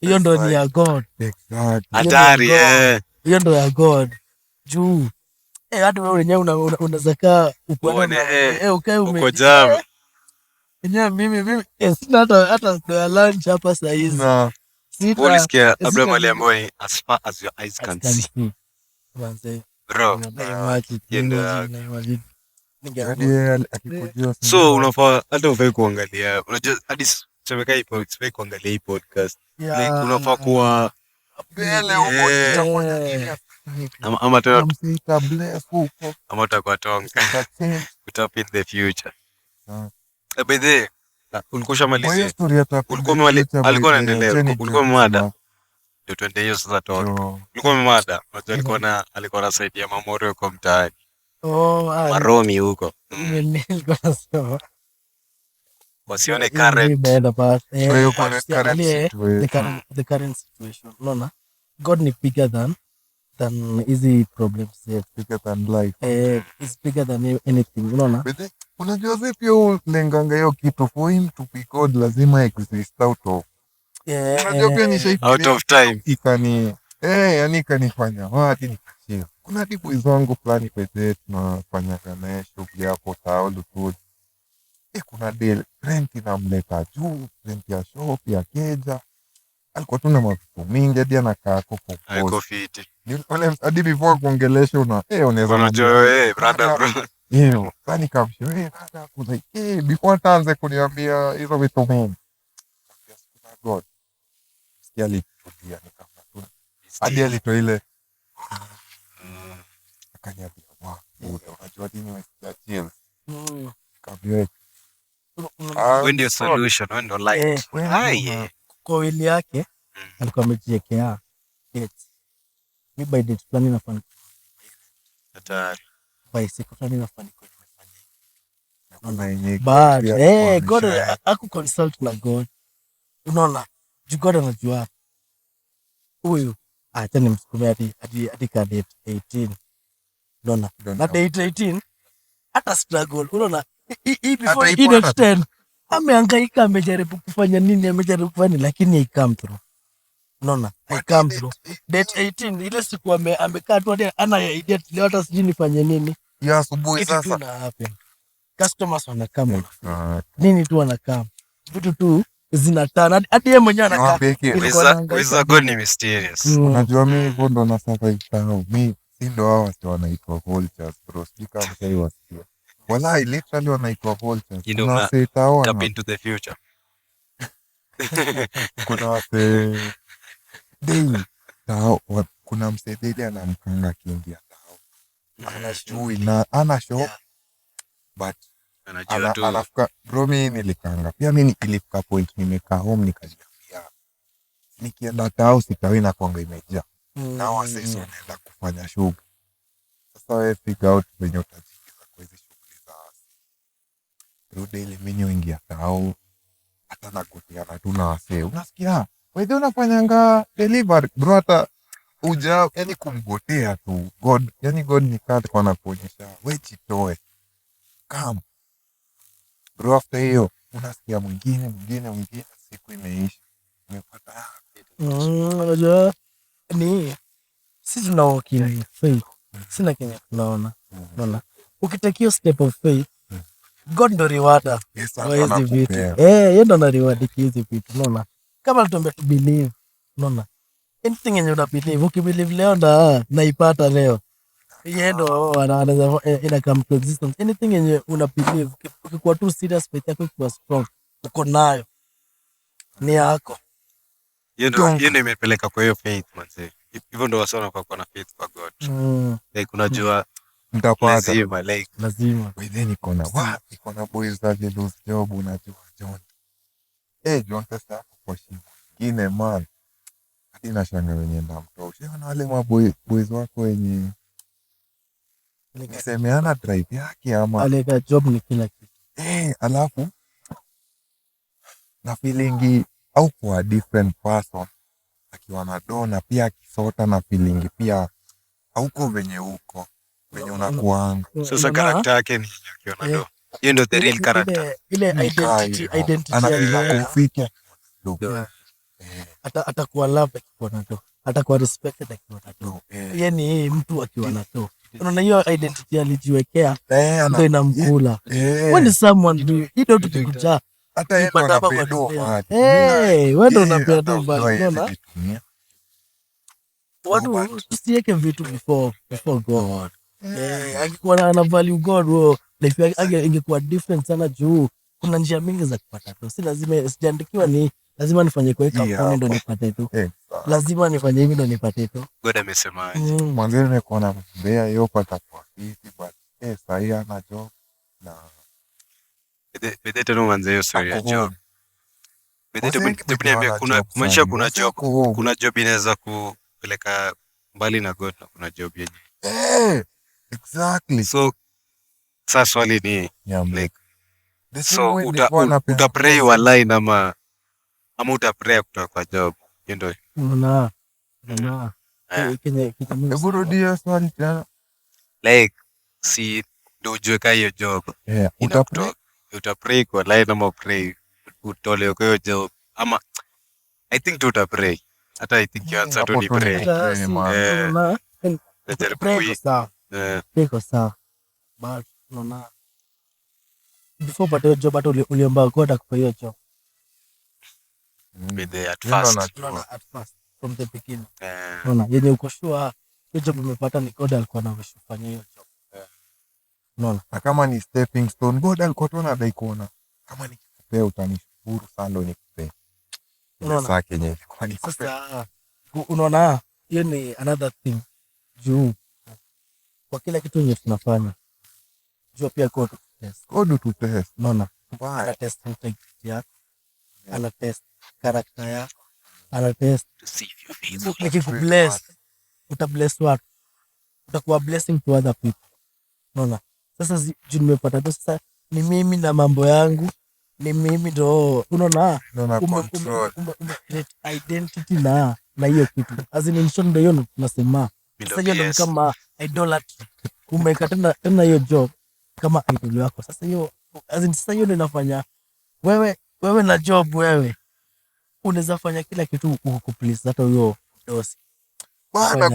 hiyo ndo ni ya God. Exactly. Hatari hiyo ndo ya God. Juu hata wewe wenyewe unazaka uko jam. Mimi sina hata kwa lunch hapa saa hizi. Ulisikia Abraham aliambiwa as far as your eyes can see. Bro. So unafaa hata ufai kuangalia. Unajua hadi chemeka ipo ufai kuangalia hii podcast. Like unafaa kuwa mbele huko ama tena ama utakuwa tonga. Utap in the future. By the ulikuwa shamalizia. Ulikuwa anaendelea. Ulikuwa mada. ndio twende hiyo sasa toka. Jo. Ulikuwa umemada. Unajua alikuwa anasaidia Mamorio kwa mtaani. Oh, Maromi huko. nilikuwa nasema Wasione current. imeenda but Kwa hiyo kuna but current situation. the current situation, unaona God ni bigger than easy problems yet. Bigger than life. Is bigger than anything, unaona. But unajua vipi hiyo lenganga hiyo kitu for him to be God lazima exist out of. Unajua pia nishaifikiria Out of time. yani ikanifanya hadi nikachia. Kuna dipu hizo wangu fulani pete tunafanya naye shughuli hapo Taolu Food. Kuna deal rent inamleta juu, rent ya shop ya keja. Alikuwa tuna mavitu mingi hadi anakaa hapo Haiko kwa fiti. hadi before kuongelesha unaweza Unajua brother bro. hiyo sani kamshe hata kuna before ataanze kuniambia hizo vitu mingi. God sikia alitulia nikafanya hadi alitoa ile akaniambia unajua nini umesikia chills kabla When ndio solution, when ndio light. Kwa wili yake alikuwa amejiwekea dates. Mi by date fulani nafanya Hatari. by siku fulani nafanya kwa yenye but God aku consult na God, unaona juu God anajua huyu acha nimsukume hadi ka date 18, unaona na date 18 hata struggle, unaona hii before hii date 10 amehangaika, amejaribu kufanya nini, lakini haikam through, unaona haikam through. Date 18 ile siku amekaa tu hadi ana idea leo hata sijui nifanye nini ya asubuhi sasa na happen customers wanakama nini tu wanakama vitu tu zinatana hadi yeye mwenyewe anakaa. With God ni mysterious. Unajua mimi hivyo ndo na survive tao. Mimi si ndo hao watu wanaitwa vultures bro. Sijui kama sasa wasikia. Wallahi literally wanaitwa vultures. Kuna tao tap into the future. kuna wase daily tao kuna msedeli anamkanga kiingia tao. Anashui na ana show but anafika bro. Mimi nilikanga pia, mimi nilifika point nimekaa home nikajiambia nikienda tao sitawi na kwanga imejaa na wase wanaenda kufanya shughuli. Sasa wewe figure out venye utajikiza kwa hizo shughuli za bro. Daily mimi ingia tao hata nagoteana tu na wase, unasikia wewe unafanyanga delivery bro, hata uja yani kumgotea tu God, yani God ni kati kwa nakuonyesha wewe jitoe kama bro. After hiyo unasikia mwingine, siku imeisha umepata. Unajua ni sisi tunaokina faith, sina Kenya tunaona, unaona ukitakio step of faith God ndo rewarder kwa hizi vitu. Yeye ndo ana reward hizi vitu, unaona kama tutombe tu believe, unaona anything yenye una believe, ukibelieve leo ndo naipata leo, yeye ndo anaweza ina come to existence. Anything yenye una believe, ukikuwa tu serious, faith yako ikiwa strong, uko nayo ni yako. Hiyo ndio imepeleka kwa hiyo faith manze. Hivyo ndo wasona kwa na faith kwa God. Like unajua mtapata lazima wewe niko na boys za lose job, unajua John John sasa kwa shida nyingine man hadi na shanga wenye ndamtoa na wale boys wako wenye nisemeana drive yake ama aleka job ni kila kitu alafu na feeling au kwa different person akiwa na dona pia akisota na feeling pia hauko venye huko venye unakuanga. Sasa character yake ni akiwa na do, hiyo ndio the real character, ile identity anafika kufika atakuwa loved akiwa na do, atakuwa respected akiwa na do. Yani mtu akiwa na do, unaona hiyo identity alijiwekea ndio inamkula. When someone do you don't tukikuja hata yeye anapedo wewe ndo unapedo bali, unaona watu tusiweke vitu before God. Akikuwa na value God, wewe life yake ingekuwa different sana juu kuna njia mingi za kupata tu. Si lazima sijaandikiwa ni lazima nifanye kwa kampuni ndo nipate tu. Lazima nifanye hivi ndo nipate tu. God amesemaje? Mwanzo nimekuwa na mbea hiyo pata kwa hivi but sahi ana job na bete no manze hiyo story ya job. Kuna job inaweza kupeleka mbali na God na kuna job yenye. Exactly. So sasa swali ni like so utapray wallahi ama utapray kutoka kwa job. Hiyo ndio. Hebu rudia swali tena. Like si ndio ujue ka hiyo job. Utapray kwa line ama pray utole kwa hiyo job ama I think utapray. Hata I think you answer to ni pray. Pray sawa. But unaona before but hiyo job hata uliomba God akupe hiyo job. At first From the beginning. Unaona yenye uko sure hiyo job umepata ni God alikuwa anawashufanya hiyo job. Unaona kama ni stepping stone God alikuwa tu anadai kuona kama nikikupea utanishukuru sana ndio nikupea. Sasa Kenya ilikuwa ni sasa unaona hiyo ni another thing juu kwa kila kitu yenye tunafanya juu pia God to test. Unaona ana test integrity yako, ana test character yako, ana test to see if you feel nikikubless utabless watu, utakuwa blessing to other people. Unaona sasa juu nimepata tu sasa ni mimi na mambo yangu ni mimi ndo unaona create identity na hiyo kitu as in short ndio hiyo tunasema sasa hiyo ndio kama idolatry umeweka tena hiyo job kama idol yako. Sasa hiyo as in sasa hiyo ndio inafanya wewe na job wewe unaweza fanya kila kitu ukuplease hata huyo dosi bana.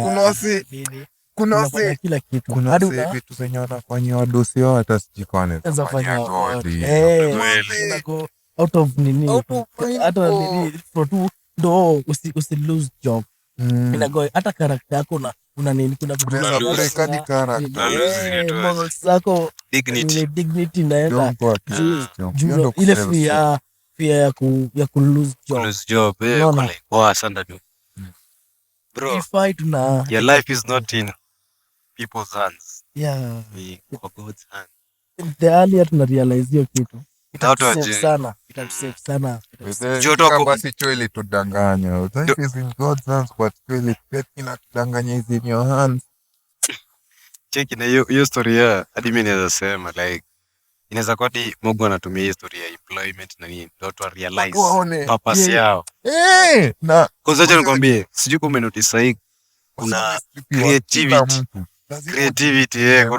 Kuna kila kitu hadi vitu zenye wanafanyia wadosi wao hata sijikane fanya out of nini hata nini for tu ndo usi lose job inago hata character yako na una nini kuna morals zako dignity naenda ile fear ya ku lose job kwa sana tu bro. Your life is not in people's hands. Yeah. For God's hand. The earlier tuna realize hiyo kitu. Itatusave sana. Joto basi choeli tudanganya. Life is in God's hands but choeli inatudanganya is in your hands. Check na hiyo story ya hadi mimi naweza sema like inaweza kuwa Mungu anatumia hiyo story ya employment na nini ndio tu realize purpose yao. Na kwanza acha nikwambie sijui kama umenotice hii kuna creativity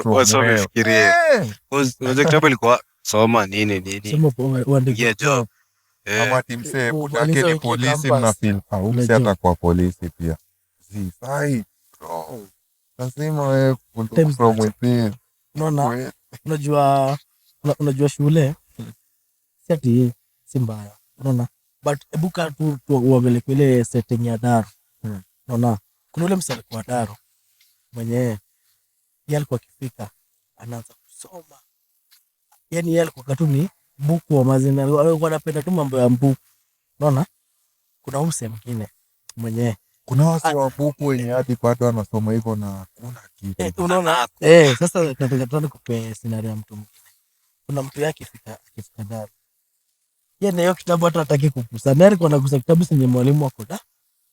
kwa fikirie. Unaweza kitabu ilikuwa soma nini soma uandike job kama timse udake ni polisi mna feel umse hata kwa polisi pia sai bro lazima wewe from within. Unaona unajua shule si ati si mbaya unaona but ebuka tu uangalie ile setting ya Daro. Unaona kuna ule msali kwa Daro mwenyewe yeye alikuwa akifika anaanza kusoma, yani yeye alikuwa katuni buku wa mazina, alikuwa anapenda tu mambo ya buku. Unaona kuna mse mwingine mwenyewe kuna wasi wa buku wenye hadi bado anasoma hivyo na kuna kitu unaona sasa nataka nikupe scenario ya mtu mwingine. Kuna mtu yake akifika Daro yeye na hiyo kitabu hata hataki kukusa na alikuwa anagusa kitabu senye mwalimu wako da.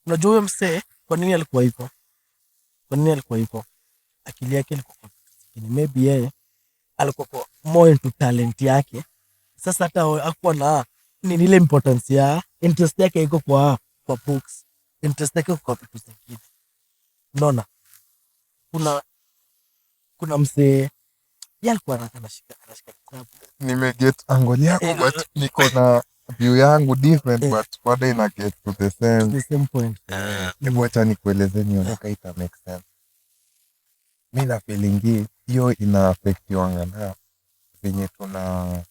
Unajua huyo mse kwa nini alikuwa hivyo? Akili yake ilikuwa maybe yeye alikuwa more into talent yake. Sasa hata hakuwa na nini ile importance ya interest yake iko kwa books, interest yake kwa vitu zingine. Unaona kuna mse yeye alikuwa anashika kitabu. Nimeget angle yako but niko na view yangu different but bado ina get to the same point. Hebu acha nikueleze nioneka ita make sense. Mimi na feeling hiyo ina affect wanga na venye tuna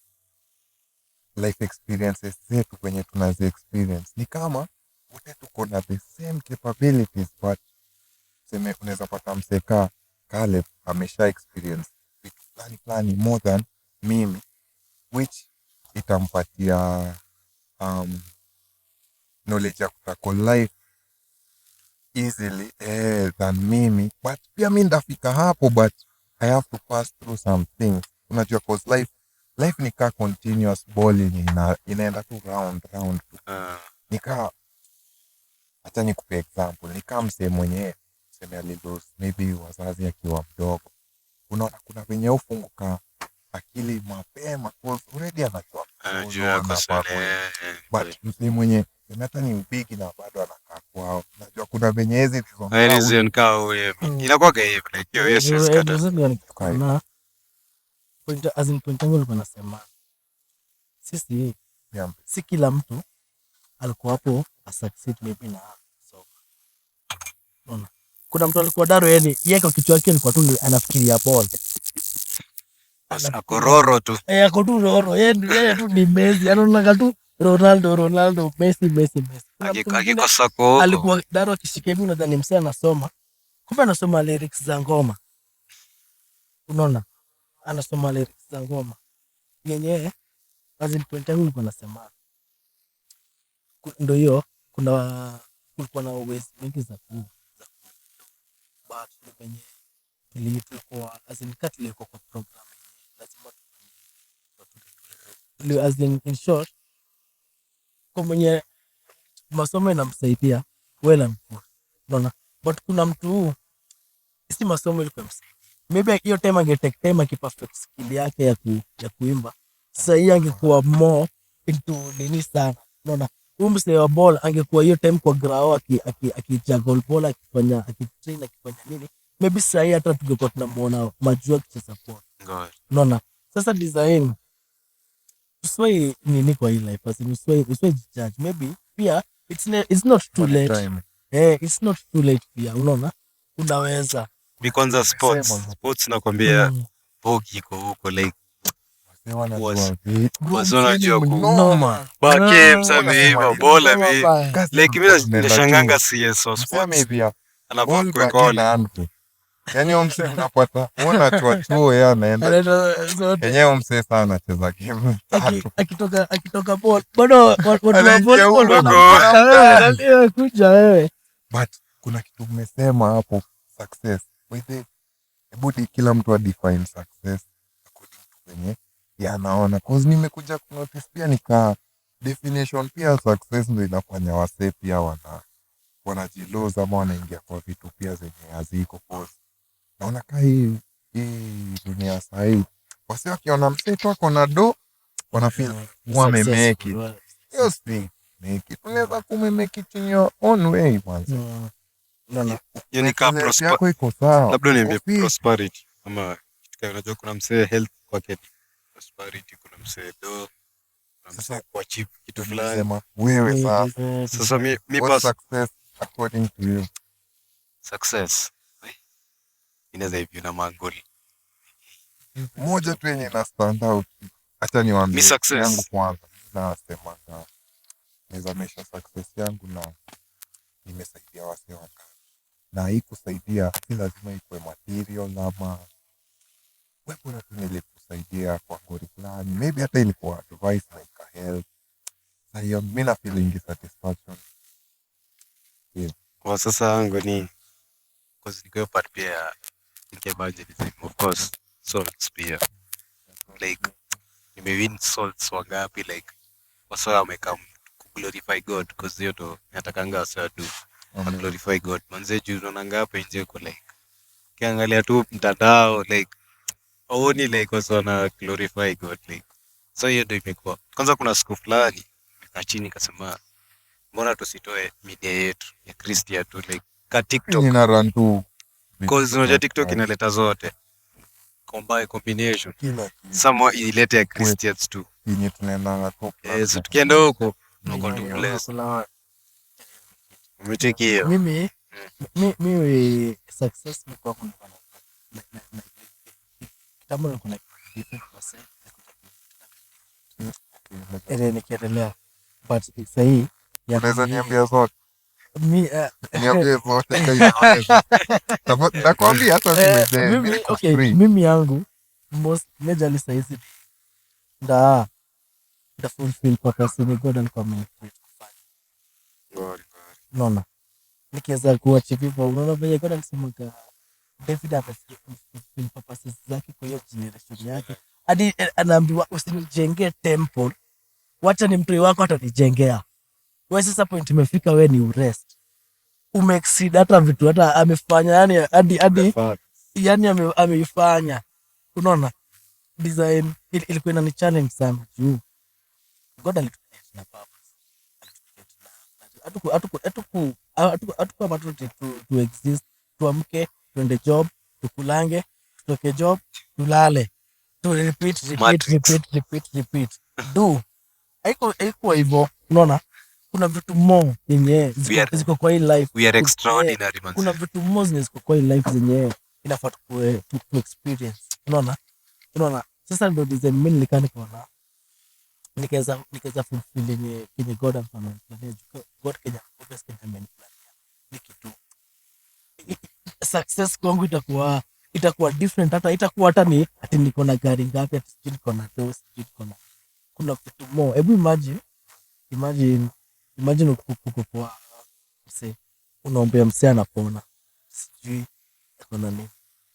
life experiences zetu kwenye tunazi experience. Ni kama wote tuko na the same capabilities but sema unaweza pata mseka Caleb amesha experience vitu fulani more than mimi which itampatia knowledge ya kutackle life easily than mimi, but pia mimi ndafika hapo but I have to pass through some things. Unajua cause life ni kaa continuous ball inaenda tu round tu. Nika acha nikupe example, nika msee mwenye sema alilose maybe wazazi akiwa mdogo. Unaona kuna venye ufunguka akili mapema cause already anajua but msee mwenye hata ni mpiki na bado anakaa kwao. Najua kuna venye hizi reason kao inakuwa hivyo like hiyo yes kata na point yangu nilikuwa nasema sisi si kila mtu alikuwa hapo succeed maybe na so kuna mtu alikuwa daro yeye kwa kichwa yake alikuwa tu anafikiria ball akororo tu ako tu roro yeye tu ni Messi anaona tu Ronaldo Messi akikosa ko alikuwa daro akishika hivi nadhani msee anasoma kumbe anasoma lyrics za ngoma. Unaona anasoma lyrics za ngoma yenyewe azin point yangu nilikuwa nasema ndio hiyo kulikuwa na ways mingi za but kwenye tulikuwa azin katile kwa program lazima azin in short kwa mwenye masomo inamsaidia wela mkuu. Unaona but kuna mtu si masomo ilikuwa msaidia maybe hiyo time angetake time akiperfect skill yake ya kuimba sasa hii angekuwa more into nini sana. Unaona msee wa ball angekuwa hiyo time kwa ground akijuggle ball akifanya nini maybe sasa hii hata tungekuwa tunamuona majua kicheza ball. Unaona sasa design uswai nini kwa hii life as uswai judge maybe pia it's not too late it's not too late pia. Unaona unaweza because sports nakwambia bogi iko huko like wanajua kunoma bake msamiva bola mi like mimi nashanganga CS of sports anakuwa kwa kola yani mse unapata unaona tu yeye anaenda yenyewe mse sana anacheza game akitoka ball bado watu wa ball kuja wewe but kuna kitu umesema hapo success with ebudi kila mtu adefine success according to venye anaona cause nimekuja kunotice pia nika definition pia success ndio inafanya wasee pia wanajiloza ama wanaingia kwa vitu pia zenye haziko cause naona kaa hii dunia sahii wasi wakiona mseto wako na do wanafeel wamemeki hiyo si meki tunaweza kumemeki in your own way kwanza. Yani ka prosperity iko sawa labda niambie prosperity ama kitu unajua kuna msee health kwake prosperity kuna msee do kuna msee kwa achieve kitu fulani sema wewe sasa mi success according to you success inaweza hivi na magoli moja tu yenye na stand out. Acha niwaambie yangu kwanza, nasema naweza mesha success yangu na nimesaidia wasee wangapi, na hii kusaidia si lazima ikuwe material ama wewe bora tu nilikusaidia kwa ngori fulani, maybe hata ilikuwa advice na ikahelp. Sasa hiyo mimi na feeling satisfaction. Kwa sasa yangu ni cause niko part pia evangelism of course salts pia like nimewin salts wangapi like wasao wamekam glorify God cause hiyo ndo natakanga wasao do glorify God manze juu unaona ngapi nje uko like kiangalia tu mtandao like aoni like wasao na glorify God like so hiyo ndo imekuwa kwanza. Kuna siku fulani nikaa chini kasema mbona tusitoe media yetu ya Christian tu like ka TikTok ina run tu cause unajua TikTok inaleta zote combination some ilete ya Christians tu yenye tunaenda na top. So tukienda huko tunakuwa tu place umechekia mimi success ni kwa kunifanya kama kuna 50% nikiendelea but sasa hii unaweza niambia zote mimi niambie zote nakwambia hata mimi okay mimi yangu most majorly saizi nda fulfill purpose ni God alikuwa amenicreate kufanya. Unaona nikiweza kuachieve hivyo, unaona vile God alisema David amefulfill purposes zake kwa hiyo generation yake hadi anaambiwa usinijengee temple, wacha ni mtoi wako atanijengea. Wewe sasa point imefika, wewe ni urest, umeexceed hata vitu hata amefanya, yani hadi yani ameifanya. Unaona design ilikuwa inani challenge sana juu God alitucreate na purpose, atuku maturity to exist, tuamke, tuende job, tukulange, tutoke job, tulale, to repeat do haiko hivyo. Unaona kuna vitu more yenye ziko kwa hii life, we are extraordinary man. Kuna vitu more zenye ziko kwa hii life zenye inafaa to experience. Unaona sasa ndio design mimi nilikaa nikaona nikaweza fulfill yenye God ameniplania. God Kenya ameniplania ni kitu, success kwangu itakuwa different, hata itakuwa hata ni ati niko na gari ngapi, ati sijui niko na dosi, sijui niko na, kuna vitu more. Hebu imagine uko kwa mse, unaombea mse anapona, sijui kuna nini.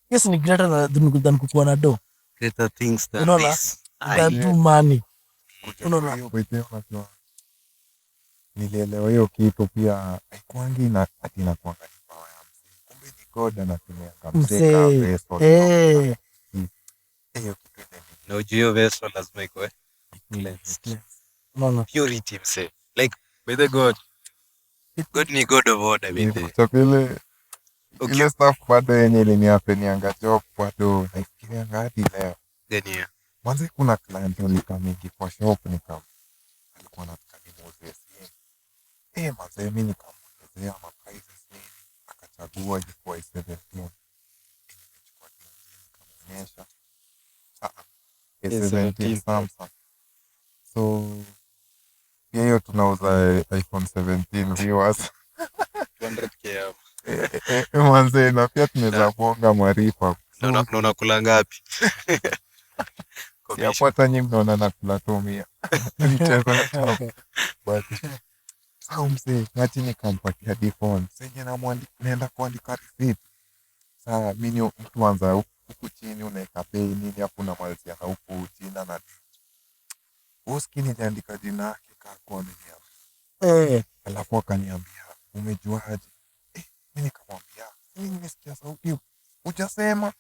Yes, ni greater than kukuwa na do, Greater things than unaona, this. than do money. Unaona nilielewa hiyo kitu pia, haikuangi na ati inakuanga ni power ya mse, kumbe ni God anatumia mse hiyo kitu ile. Na ujio vessel lazima iko cleansed. unaona Purity mse. Like by the God ni God of order with the Chapile ile stuff bado yenye iliniapenianga job bado naifikirianga hadi leo. then yeah. Mwanzo kuna client alikamigi kwa shop alikuwa anataka nimuuzie simu. Manze mimi nikamuelezea prices nini, akachagua ilikuwa 17. Nikachukua nikamuonyesha. 17 Samsung. So hiyo tunauza iPhone 17 viewers. 200k. Manze na pia tunaweza bonga maarifa. Na unakula ngapi? Siapata nyinyi mnaona nakula tumia. Mchezo na but au mzee ngati nikampatia iPhone. Sasa naenda kuandika receipt. Sasa mimi mtu anza huku chini unaweka bei nini, hapo unamalizia na huku chini na uskini niliandika jina yake kwa nini. Alafu akaniambia umejuaje? Mimi nikamwambia mimi nimesikia sauti. Hujasema?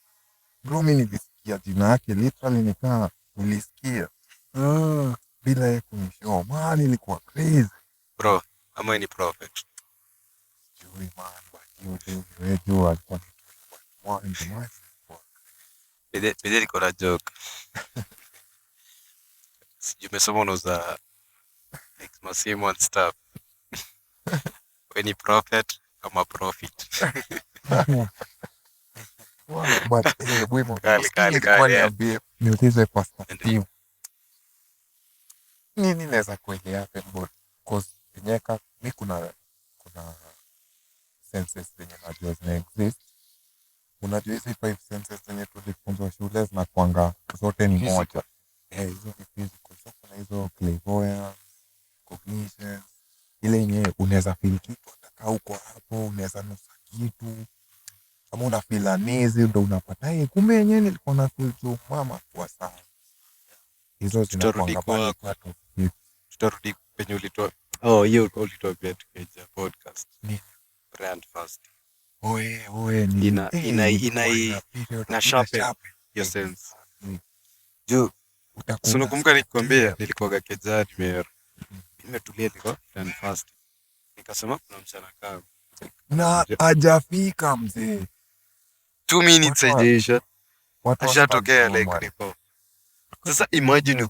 Bro, mimi nilisikia jina yake literally nikaa nilisikia. Bila yeye kunishow. Man, ilikuwa crazy. Bro, ama ni prophet. Jui man, but you do alikuwa ni Bede niko na joke. Sijui umesoma unauza masimu and stuff. We ni prophet ama profit. But kali. niulize perspective. Nini naweza kuelea happen but cause nyeka mi kuna senses zenye najua zina exist. Unajua hizi 5 senses zenye tulifunzwa shule zinakuanga zote ni moja. Hizo ni physical. So kuna hizo clairvoyance, cognition, ile yenyewe unaweza feel kitu hata uko hapo, unaweza nusa kitu. Kama una feel uneasy ndo unapata kumbe yenyewe nilikuwa na feel tu mama kwa sana. Hizo zinakuanga pale part of it. Tutarudi penye ulitoa. Hiyo ulitoa pia tukeja podcast. Ni brand fast. Oe ni ina sharpen your sense. Juu unakumbuka nikikwambia nilikuwa kejani nimetulia niko brand fast. Nikasema kuna mchana kama na hajafika mzee. 2 minutes hajaisha. Ashatokea like nipo. Sasa imagine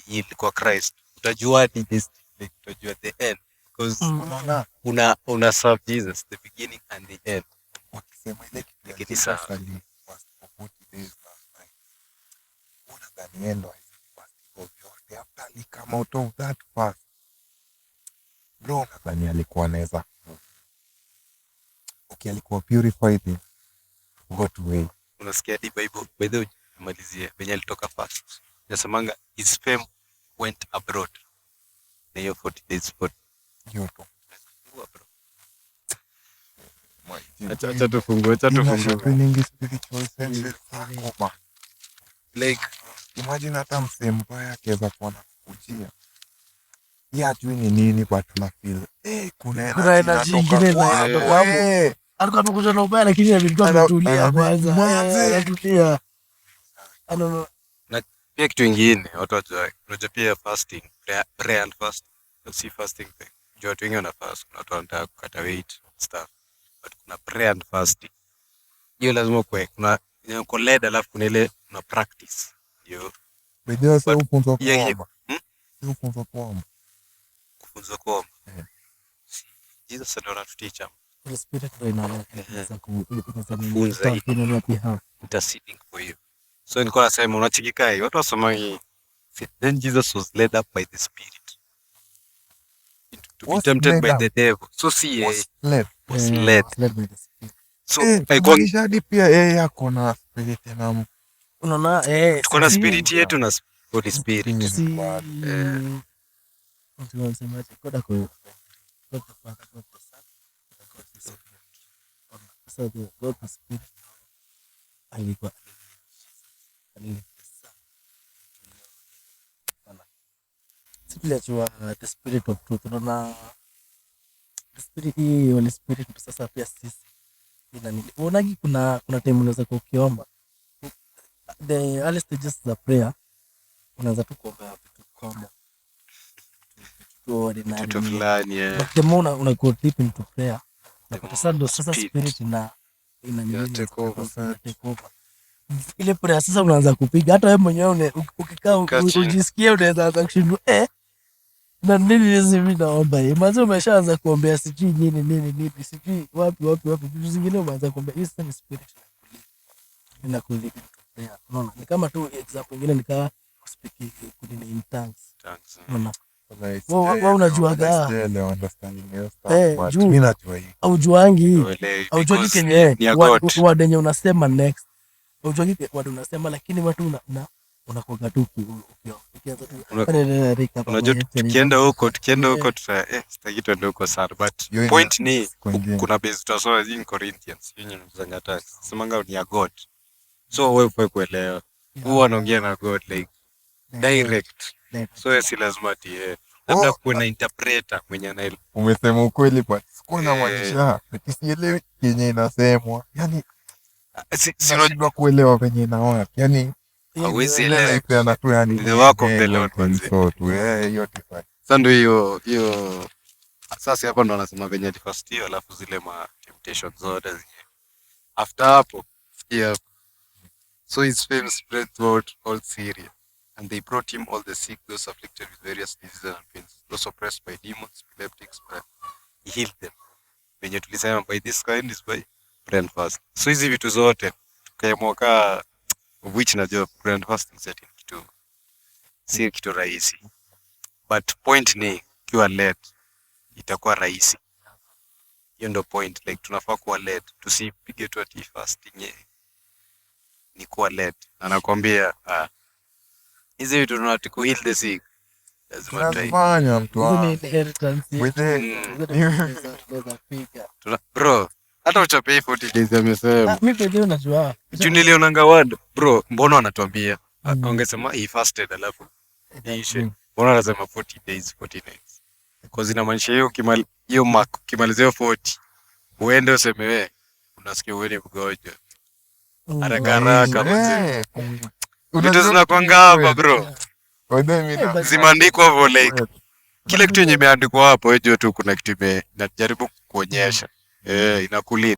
ilikuwa Christ. Utajua ni this, like utajua the end because una serve Jesus the beginning and the end. Wakisema ile kitu sawa. For 40 days last night. Una Daniel yote after come out of that fast. Bro, nadhani alikuwa anaweza. Okay, alikuwa purified in what way? Unasikia the Bible by the way malizie venye alitoka fast. Nasemanga his fame went abroad. Na hiyo 40 days for yoto. Acha tufungue. Spiritual sense. like imagine hata msee mbaya akiweza kuwa nakukujia yeye hajui ni nini but una feel kuna energy ingine kwako. hapo. Alikuwa amekuja na ubaya lakini alikuwa ametulia kwanza. Anatulia. Ano na pia kitu ingine watu wajua pia fasting, prayer and fasting. Si fasting thing. Jua watu wengi wana fast, kuna watu wanataka kukata weight stuff. But kuna prayer and fasting. Hiyo lazima kuna uko led alafu kuna ile una practice. Hiyo. Bidhaa sasa ufunzo Yeah, kuomba. Si ufunzo kuomba. kufunza kuomba. Jesus ndio anatuticha. the spirit ndio inaweza Kufunza interceding for you. So nilikuwa nasema unachikikai watu wasomai then Jesus was led up by the spirit to be tempted by the devil. So see Was led. by the spirit. So kumaanisha pia yeye ako na spirit na Unaona tuko na spirit yetu na Holy Spirit. si mtu anasemaje koda kwa so the God the spirit alikuwa sikuliachua the spirit of truth. Unaona the spirit hii Holy Spirit sasa pia sisi unaonagi kuna time unaweza kuwa ukiomba the early stages za prayer unaweza tu kuomba vitu kama Kitu fulani but the more unago deep into prayer unapata sasa spirit ina take over. ile prayer sasa unaanza kupiga hata wewe mwenyewe ukikaa ujisikie unaweza anza kushindwa na nini hizi mimi naomba mwanzo umeshaanza kuombea sijui nini sijui wapi vitu zingine umeanza kuombea hii sasa ni spirit inakulipa prayer. Unaona ni kama tu example nyingine nikaa speak in tongues. Unaona wewe unajuaga mimi najua hii aujuangi kenye wadenye unasema next aujuangi wadu unasema lakini watu unakuaga tu ukianza tu unajua tukienda huko sitaki tuende huko sana but point ni kuna base tutasoma in Corinthians yenye mzangata semanga ni ya God. So wewe uwe kuelewa huwa anaongea na God like direct. So si lazima labda kuna interpreter mwenye anaelewa. Umesema ukweli but sikuna maanisha nikisielewi yenye inasemwa yani sinajua kuelewa venye inawa yani hawezi elewa tena tu yani the work of the Lord so tu hiyo tifai sasa ndio hiyo sasa hapa ndo anasema venye first hiyo alafu zile ma temptation zote after hapo so his fame spread throughout all Syria. And they brought him all the sick, those afflicted with various diseases and pains, those oppressed by demons, epileptics, but he healed them. Venye tulisema by this kind is by prayer and fast. So hizi vitu zote tukaemoka which najua prayer and fasting setting si kitu rahisi. But point ni kiwa led itakuwa rahisi. Hiyo ndo point, like tunafaa kuwa led, tusipige tu ati fasting ni kuwa led. Anakuambia hizi vitu tunataka ku heal the sick. Lazima tunafanya mtu bro, hata uchape 40 days amesema. Mimi pekee unajua. Nilionanga word bro, mbona anatuambia angesema he fasted alafu ishe. Mbona anasema 40 days 40 nights? Because inamaanisha hiyo mark kimalizio 40 uende useme wewe unasikia wewe ni mgonjwa. Haraka mzee. Vitu zinakwanga hapa bro. Zimeandikwa hapo like kile kitu yenye imeandikwa hapo hiyo tu kuna kitu najaribu kuonyesha. Inakulinda.